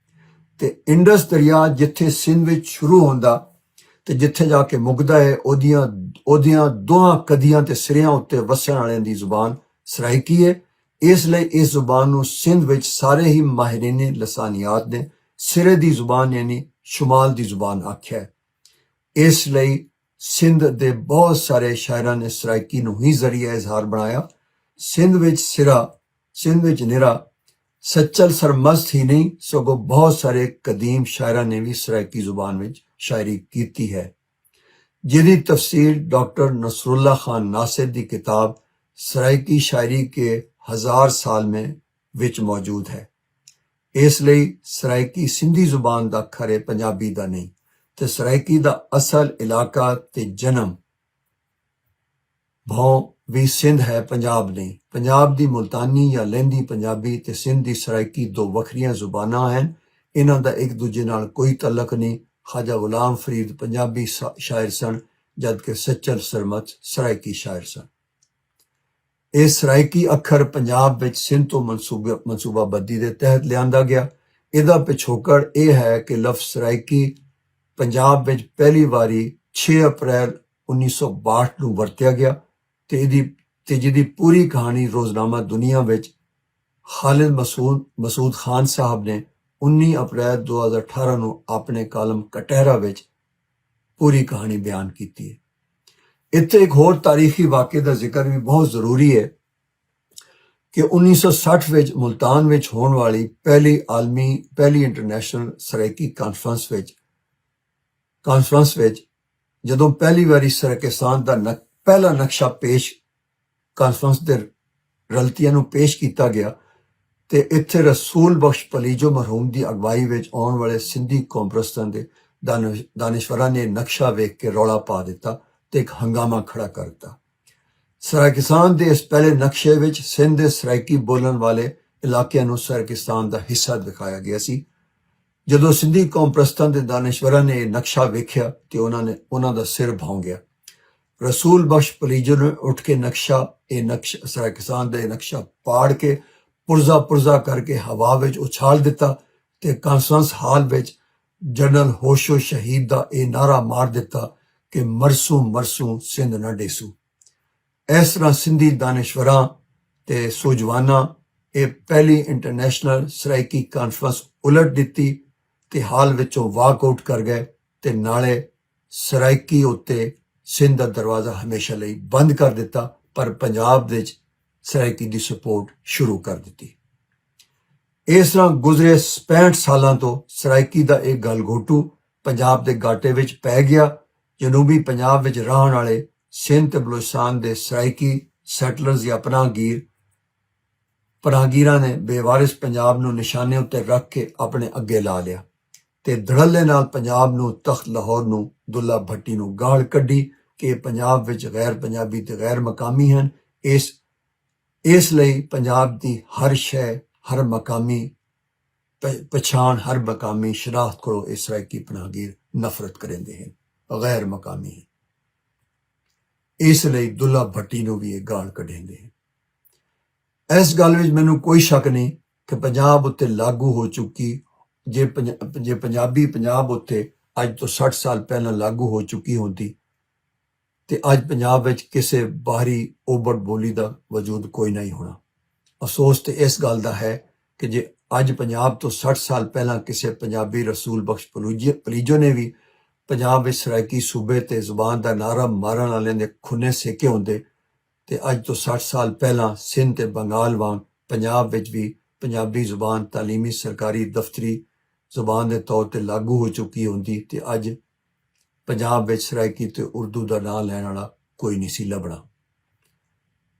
ਤੇ ਇੰਡਸ ਦਰਿਆ ਜਿੱਥੇ ਸਿੰਧ ਵਿੱਚ ਸ਼ੁਰੂ ਹੁੰਦਾ ਤੇ ਜਿੱਥੇ ਜਾ ਕੇ ਮੁੱਕਦਾ ਹੈ, ਉਹਦੀਆਂ ਦੋਹਾਂ ਕਦੀਆਂ ਤੇ ਸਿਰਿਆਂ ਉੱਤੇ ਵਸਣ ਵਾਲਿਆਂ ਦੀ ਜ਼ੁਬਾਨ ਸਰਾਇਕੀ ਹੈ। ਇਸ ਲਈ ਇਸ ਜ਼ੁਬਾਨ ਨੂੰ ਸਿੰਧ ਵਿੱਚ ਸਾਰੇ ਹੀ ਮਾਹਿਰੀਨ ਲਸਾਨੀਆਤ ਨੇ ਸਿਰੇ ਦੀ ਜ਼ੁਬਾਨ ਯਾਨੀ ਸ਼ੁਮਾਲ ਦੀ ਜ਼ੁਬਾਨ ਆਖਿਆ ਹੈ। ਇਸ ਲਈ ਸਿੰਧ ਦੇ ਬਹੁਤ ਸਾਰੇ ਸ਼ਾਇਰਾਂ ਨੇ ਸਰਾਇਕੀ ਨੂੰ ਹੀ ਜ਼ਰੀਆ ਇਜ਼ਹਾਰ ਬਣਾਇਆ। ਸਿੰਧ ਵਿੱਚ ਨਿਰਾ ਸੱਚਲ ਸਰਮਸਤ ਹੀ ਨਹੀਂ ਸਗੋਂ ਬਹੁਤ ਸਾਰੇ ਕਦੀਮ ਸ਼ਾਇਰਾਂ ਨੇ ਵੀ ਸਰਾਇਕੀ ਜ਼ੁਬਾਨ ਵਿੱਚ ਸ਼ਾਇਰੀ ਕੀਤੀ ਹੈ, ਜਿਹਦੀ ਤਫਸੀਰ ਡਾਕਟਰ नसरुल्लाह खान नासिर ਦੀ किताब सराइकी शायरी के 1000 साल में ਵਿੱਚ ਮੌਜੂਦ ਹੈ। ਇਸ ਲਈ ਸਰਾਇਕੀ ਸਿੰਧੀ ਜ਼ੁਬਾਨ ਦਾ ਖਰੇ ਪੰਜਾਬੀ ਦਾ ਨਹੀਂ ਤੇ ਸਰਾਇਕੀ ਦਾ ਅਸਲ ਇਲਾਕਾ ਤੇ ਜਨਮ ਭੌਂ ਵੀ ਸਿੰਧ ਹੈ, ਪੰਜਾਬ ਨਹੀਂ। ਪੰਜਾਬ ਦੀ ਮੁਲਤਾਨੀ ਜਾਂ ਲਹਿੰਦੀ ਪੰਜਾਬੀ ਤੇ ਸਿੰਧ ਦੀ ਸਰਾਇਕੀ ਦੋ ਵੱਖਰੀਆਂ ਜ਼ੁਬਾਨਾਂ ਹਨ। ਇਹਨਾਂ ਦਾ ਇੱਕ ਦੂਜੇ ਨਾਲ ਕੋਈ ਤਾਲੁਕ ਨਹੀਂ। ਖਾਜਾ ਗੁਲਾਮ ਫਰੀਦ ਪੰਜਾਬੀ ਸ਼ਾਇਰ ਸਨ, ਜਦਕਿ ਸੱਚਲ ਸਰਮਤ ਸਰਾਇਕੀ ਸ਼ਾਇਰ ਸਨ। ਇਹ ਸਰਾਇਕੀ ਅੱਖਰ ਪੰਜਾਬ ਵਿੱਚ ਸਿੰਧ ਤੋਂ ਮਨਸੂਬਾਬੰਦੀ ਦੇ ਤਹਿਤ ਲਿਆਂਦਾ ਗਿਆ। ਇਹਦਾ ਪਿਛੋਕੜ ਇਹ ਹੈ ਕਿ ਲਫ਼ਜ਼ ਸਰਾਇਕੀ ਪੰਜਾਬ ਵਿੱਚ ਪਹਿਲੀ ਵਾਰੀ 6 ਅਪ੍ਰੈਲ 1962 ਨੂੰ ਵਰਤਿਆ ਗਿਆ ਤੇ ਜਿਹਦੀ ਪੂਰੀ ਕਹਾਣੀ ਰੋਜ਼ਨਾਮਾ ਦੁਨੀਆ ਵਿੱਚ ਖਾਲਿਦ ਮਸੂਦ ਖਾਨ ਸਾਹਿਬ ਨੇ 19 ਅਪ੍ਰੈਲ 2018 ਨੂੰ ਆਪਣੇ ਕਾਲਮ ਕਟਹਿਰਾ ਵਿੱਚ ਪੂਰੀ ਕਹਾਣੀ ਬਿਆਨ ਕੀਤੀ ਹੈ। ਇੱਥੇ ਇੱਕ ਹੋਰ ਤਾਰੀਖੀ ਵਾਕਿਏ ਦਾ ਜ਼ਿਕਰ ਵੀ ਬਹੁਤ ਜ਼ਰੂਰੀ ਹੈ ਕਿ 1960 ਵਿੱਚ ਮੁਲਤਾਨ ਵਿੱਚ ਹੋਣ ਵਾਲੀ ਪਹਿਲੀ ਇੰਟਰਨੈਸ਼ਨਲ ਸਰਾਇਕੀ ਕਾਨਫਰੰਸ ਵਿੱਚ ਜਦੋਂ ਪਹਿਲੀ ਵਾਰੀ ਸਰਾਇਕਿਸਤਾਨ ਦਾ ਪਹਿਲਾ ਨਕਸ਼ਾ ਕਾਨਫਰੰਸ ਦੇ ਰਲਤੀਆਂ ਨੂੰ ਪੇਸ਼ ਕੀਤਾ ਗਿਆ ਤੇ ਇੱਥੇ ਰਸੂਲ ਬਖਸ਼ ਪਲੀਜੋ ਮਰਹੂਮ ਦੀ ਅਗਵਾਈ ਵਿੱਚ ਆਉਣ ਵਾਲੇ ਸਿੰਧੀ ਕੌਮਪ੍ਰਸਤਾਂ ਦੇ ਦਾਨਿਸ਼ਵਰਾਂ ਨੇ ਨਕਸ਼ਾ ਵੇਖ ਕੇ ਰੌਲਾ ਪਾ ਦਿੱਤਾ ਤੇ ਇੱਕ ਹੰਗਾਮਾ ਖੜਾ ਕਰ ਦਿੱਤਾ। ਸਰਾਇਕਿਸਤਾਨ ਦੇ ਇਸ ਪਹਿਲੇ ਨਕਸ਼ੇ ਵਿੱਚ ਸਿੰਧ ਦੇ ਸਰਾਇਕੀ ਬੋਲਣ ਵਾਲੇ ਇਲਾਕਿਆਂ ਨੂੰ ਸਰਾਇਕਿਸਤਾਨ ਦਾ ਹਿੱਸਾ ਦਿਖਾਇਆ ਗਿਆ ਸੀ। ਜਦੋਂ ਸਿੰਧੀ ਕੌਮਪ੍ਰਸਤਾਂ ਦੇ ਦਾਨਿਸ਼ਵਰਾਂ ਨੇ ਇਹ ਨਕਸ਼ਾ ਵੇਖਿਆ ਤੇ ਉਹਨਾਂ ਦਾ ਸਿਰ ਭੌਂ ਗਿਆ। ਰਸੂਲ ਬਖਸ਼ ਪਲੀਜੋ ਨੇ ਉੱਠ ਕੇ ਸਰਾਇਕਿਸਤਾਨ ਦਾ ਇਹ ਨਕਸ਼ਾ ਪਾੜ ਕੇ ਪੁਰਜ਼ਾ ਕਰਕੇ ਹਵਾ ਵਿੱਚ ਉਛਾਲ ਦਿੱਤਾ ਤੇ ਕਾਨਫਰੰਸ ਹਾਲ ਵਿੱਚ ਜਨਰਲ ਹੋਸ਼ੋ ਸ਼ਹੀਦ ਦਾ ਇਹ ਨਾਰਾ ਮਾਰ ਦਿੱਤਾ ਕਿ ਮਰਸੂ ਸਿੰਧ ਨਾ ਡੇਸੂ। ਇਸ ਤਰ੍ਹਾਂ ਸਿੰਧੀ ਦਾਨਿਸ਼ਵਰਾਂ ਤੇ ਸੂਝਵਾਨਾਂ ਇਹ ਪਹਿਲੀ ਇੰਟਰਨੈਸ਼ਨਲ ਸਰਾਇਕੀ ਕਾਨਫਰੰਸ ਉਲਟ ਦਿੱਤੀ ਤੇ ਹਾਲ ਵਿੱਚੋਂ ਵਾਕਆਊਟ ਕਰ ਗਏ ਤੇ ਨਾਲੇ ਸਰਾਇਕੀ ਉੱਤੇ ਸਿੰਧ ਦਾ ਦਰਵਾਜ਼ਾ ਹਮੇਸ਼ਾ ਲਈ ਬੰਦ ਕਰ ਦਿੱਤਾ, ਪਰ ਪੰਜਾਬ ਵਿੱਚ ਸਰਾਇਕੀ ਦੀ ਸਪੋਰਟ ਸ਼ੁਰੂ ਕਰ ਦਿੱਤੀ। ਇਸ ਤਰ੍ਹਾਂ ਗੁਜ਼ਰੇ 65 ਸਾਲਾਂ ਤੋਂ ਸਰਾਇਕੀ ਦਾ ਇਹ ਗਲਘੋਟੂ ਪੰਜਾਬ ਦੇ ਗਾਟੇ ਵਿੱਚ ਪੈ ਗਿਆ। ਜਨੂਬੀ ਪੰਜਾਬ ਵਿੱਚ ਰਹਿਣ ਵਾਲੇ ਸਿੰਧ ਤੇ ਬਲੋਚਿਸਤਾਨ ਦੇ ਸਰਾਇਕੀ ਸੈਟਲਰਜ਼ ਜਾਂ ਪਨਾਹਗੀਰਾਂ ਨੇ ਬੇਵਾਰਿਸ ਪੰਜਾਬ ਨੂੰ ਨਿਸ਼ਾਨੇ ਉੱਤੇ ਰੱਖ ਕੇ ਆਪਣੇ ਅੱਗੇ ਲਾ ਲਿਆ ਤੇ ਧੜੱਲੇ ਨਾਲ ਪੰਜਾਬ ਨੂੰ ਤਖਤ ਲਾਹੌਰ ਨੂੰ ਦੁੱਲਾ ਭੱਟੀ ਨੂੰ ਗਾਲ ਕੱਢੀ ਕਿ ਪੰਜਾਬ ਵਿੱਚ ਗੈਰ ਪੰਜਾਬੀ ਤੇ ਗੈਰ ਮਕਾਮੀ ਹਨ। ਇਸ ਲਈ ਪੰਜਾਬ ਦੀ ਹਰ ਸ਼ੈ ਹਰ ਮਕਾਮੀ ਪਛਾਣ ਹਰ ਮਕਾਮੀ ਸ਼ਨਾਖਤ ਕੋਲੋਂ ਇਹ ਸਰਾਇਕੀ ਪਨਾਹਗੀਰ ਨਫ਼ਰਤ ਕਰਿੰਦੇ ਹਨ, ਗੈਰ ਮਕਾਮੀ ਹੈ। ਇਸ ਲਈ ਦੁੱਲਾ ਭੱਟੀ ਨੂੰ ਵੀ ਇਹ ਗਾਲ ਕੱਢਿੰਦੇ ਹਨ। ਇਸ ਗੱਲ ਵਿੱਚ ਮੈਨੂੰ ਕੋਈ ਸ਼ੱਕ ਨਹੀਂ ਕਿ ਪੰਜਾਬ ਉੱਤੇ ਲਾਗੂ ਹੋ ਚੁੱਕੀ ਜੇ ਪੰਜਾਬੀ ਪੰਜਾਬ ਉੱਤੇ ਅੱਜ ਤੋਂ 60 ਸਾਲ ਪਹਿਲਾਂ ਲਾਗੂ ਹੋ ਚੁੱਕੀ ਹੁੰਦੀ ਤੇ ਅੱਜ ਪੰਜਾਬ ਵਿੱਚ ਕਿਸੇ ਬਾਹਰੀ ਓਬੜ ਬੋਲੀ ਦਾ ਵਜੂਦ ਕੋਈ ਨਹੀਂ ਹੋਣਾ। ਅਫਸੋਸ ਤੇ ਇਸ ਗੱਲ ਦਾ ਹੈ ਕਿ ਜੇ ਅੱਜ ਪੰਜਾਬ ਤੋਂ 60 ਸਾਲ ਪਹਿਲਾਂ ਕਿਸੇ ਪੰਜਾਬੀ ਰਸੂਲ ਬਖਸ਼ ਪਲੀਜੋ ਨੇ ਵੀ ਪੰਜਾਬ ਵਿੱਚ ਸਰਾਇਕੀ ਸੂਬੇ ਤੇ ਜ਼ੁਬਾਨ ਦਾ ਨਾਰਾ ਮਾਰਨ ਵਾਲਿਆਂ ਦੇ ਖੁੰਨੇ ਸੇਕੇ ਹੁੰਦੇ ਤੇ ਅੱਜ ਤੋਂ 60 ਸਾਲ ਪਹਿਲਾਂ ਸਿੰਧ ਤੇ ਬੰਗਾਲ ਵਾਂਗ ਪੰਜਾਬ ਵਿੱਚ ਵੀ ਪੰਜਾਬੀ ਜ਼ੁਬਾਨ ਤਾਲੀਮੀ ਸਰਕਾਰੀ ਦਫ਼ਤਰੀ ਜ਼ੁਬਾਨ ਦੇ ਤੌਰ ਤੇ ਲਾਗੂ ਹੋ ਚੁੱਕੀ ਹੁੰਦੀ ਤੇ ਅੱਜ ਪੰਜਾਬ ਵਿੱਚ ਸਰਾਇਕੀ ਤੇ ਉਰਦੂ ਦਾ ਨਾਂ ਲੈਣ ਵਾਲਾ ਕੋਈ ਨਹੀਂ ਸੀ ਲੱਭਣਾ।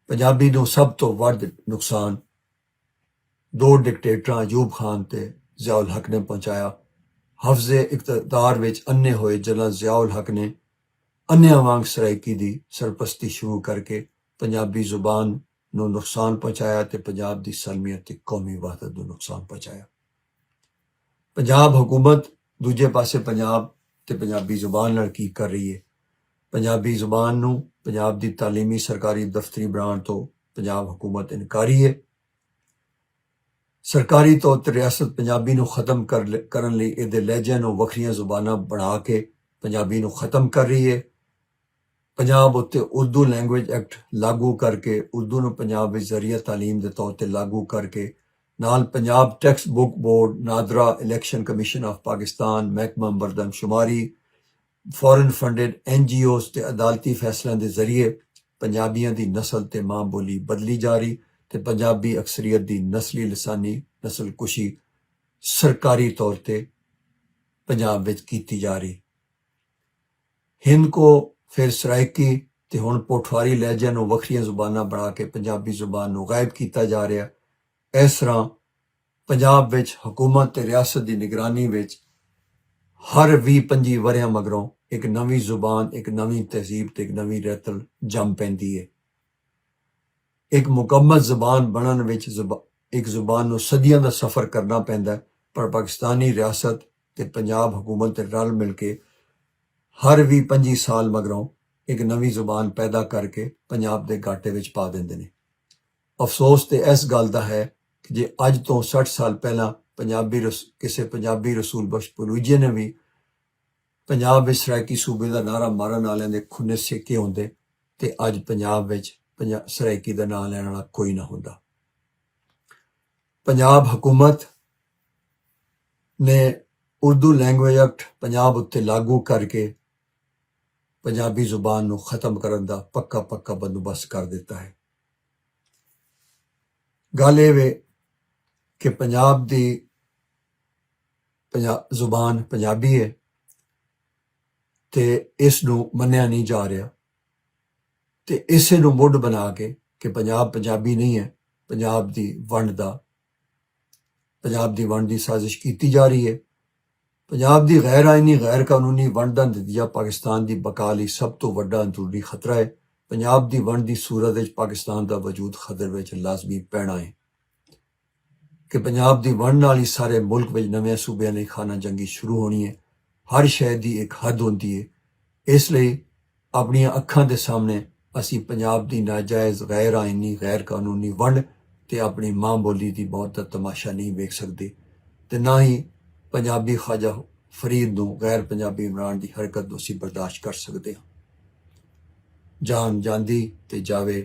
ਪੰਜਾਬੀ ਨੂੰ ਸਭ ਤੋਂ ਵੱਧ ਨੁਕਸਾਨ ਦੋ ਡਿਕਟੇਟਰਾਂ ਅਯੂਬ ਖਾਨ ਤੇ ਜ਼ਿਆਉਲ ਹਕ ਨੇ ਪਹੁੰਚਾਇਆ। ਹਫਜ਼ੇ ਇਕਤਦਾਰ ਵਿੱਚ ਅੰਨੇ ਹੋਏ ਜਨਰਲ ਜ਼ਿਆਉਲ ਹਕ ਨੇ ਅੰਨਿਆਂ ਵਾਂਗ ਸਰਾਇਕੀ ਦੀ ਸਰਪ੍ਰਸਤੀ ਸ਼ੁਰੂ ਕਰਕੇ ਪੰਜਾਬੀ ਜ਼ੁਬਾਨ ਨੂੰ ਨੁਕਸਾਨ ਪਹੁੰਚਾਇਆ ਤੇ ਪੰਜਾਬ ਦੀ ਸਲਮੀਅਤ ਤੇ ਕੌਮੀ ਵਹਦਤ ਨੂੰ ਨੁਕਸਾਨ ਪਹੁੰਚਾਇਆ। ਪੰਜਾਬ ਹਕੂਮਤ ਦੂਜੇ ਪਾਸੇ ਪੰਜਾਬ ਤੇ ਪੰਜਾਬੀ ਜ਼ੁਬਾਨ ਨਾਲ ਕੀ ਕਰ ਰਹੀ ਹੈ? ਪੰਜਾਬੀ ਜ਼ੁਬਾਨ ਨੂੰ ਪੰਜਾਬ ਦੀ ਤਾਲੀਮੀ ਸਰਕਾਰੀ ਦਫ਼ਤਰੀ ਬਣਾਉਣ ਤੋਂ पंजाब हुकूमत इनकारी है। सरकारी तौर ते रियासत पंजाबी नूं खत्म करन लई इहदे लहजे नूं वखरियां जुबानां बना के पंजाबी नूं खत्म कर रही है। पंजाब उत्ते उर्दू लैंग्वेज एक्ट लागू करके उर्दू नूं पंजाब विच जरिया तालीम दे तौर ते लागू करके नाल Punjab tax book board, NADRA, election commission of Pakistan, महकमा मरदमशुमारी, फॉरन फंडिड NGOs ते अदालती फैसलों के जरिए पंजाबियों की नस्ल ते मां बोली बदली जा रही ते पंजाबी अक्सरीत की नस्ली लसानी नस्लकुशी सरकारी तौर ते पंजाब विच कीती जा रही। हिंद को फिर सराइकी ते हुण पोठवारी लहजे नूं वखरियां जुबानां बना के पंजाबी जुबान नूं गायब किया जा रहा। इस तरह पंजाब विच हुकूमत ते रियासत की निगरानी विच हर 20-25 वरियां मगरों एक नवी जुबान, एक नवी तहजीब ते एक नवी रैतल जम पैंदी है। एक मुकम्मल जुबान बनन विच एक जुबान नूं सदियां दा सफ़र करना पैंदा है, पर पाकिस्तानी रियासत ते पंजाब हुकूमत रल मिल के हर 20-25 साल मगरों एक नवी जुबान पैदा करके पंजाब दे घाटे विच पा दिंदे ने। अफसोस ते इस गल दा है कि जे अज तो 60 साल पहला किसी पंजाबी रसूल बख्श पलूजे ने भी पंजाब विच सराइकी सूबे का नारा मारन वालियां दे खुन्ने सेके होंदे ते अज पंजाब विच सराइकी का नां लैण वाला कोई ना होंदा। पंजाब हुकूमत ने उर्दू लैंग्वेज एक्ट पंजाब उत्ते लागू करके पंजाबी जुबान नूं खत्म करन दा पक्का बंदोबस्त कर दिता है। गल ये वे कि पंजाब दी जुबान पंजाबी है ते इस नूं मन्निया नहीं जा रहा ते इसे नूं मुੱਢ बना के कि पंजाब पंजाबी नहीं है, पंजाब दी वंड दी साजिश की जा रही है। पंजाब दी गैर आइनी गैर कानूनी वंड दा नतीजा पाकिस्तान दी बका लई सब तो वड्डा अंदरूनी खतरा है। पंजाब दी वंड दी सूरत विच पाकिस्तान दा वजूद खतरे विच लाजमी पैना है कि पंजाब दी वंड नाल ही सारे मुल्क विच नवे सूबे लई खाना जंगी शुरू होनी है। हर शय दी एक हद होंदी है, इसलिए अपनी अखां दे सामने असी पंजाब दी नाजायज़ गैर आइनी गैर कानूनी वंड ते अपनी मां बोली दी मौत दा तमाशा नहीं वेख सकते ते ना ही पंजाबी ख्वाजा फरीद नूं गैर पंजाबी इमरान की हरकत नूं असीं बर्दाश्त कर सकते हैं। जान जांदी ते जावे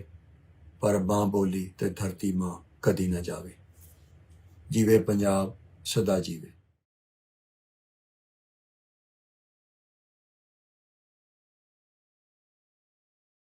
पर मां बोली ते धरती मां कदी ना जावे। जीवे पंजाब सदा जीवे।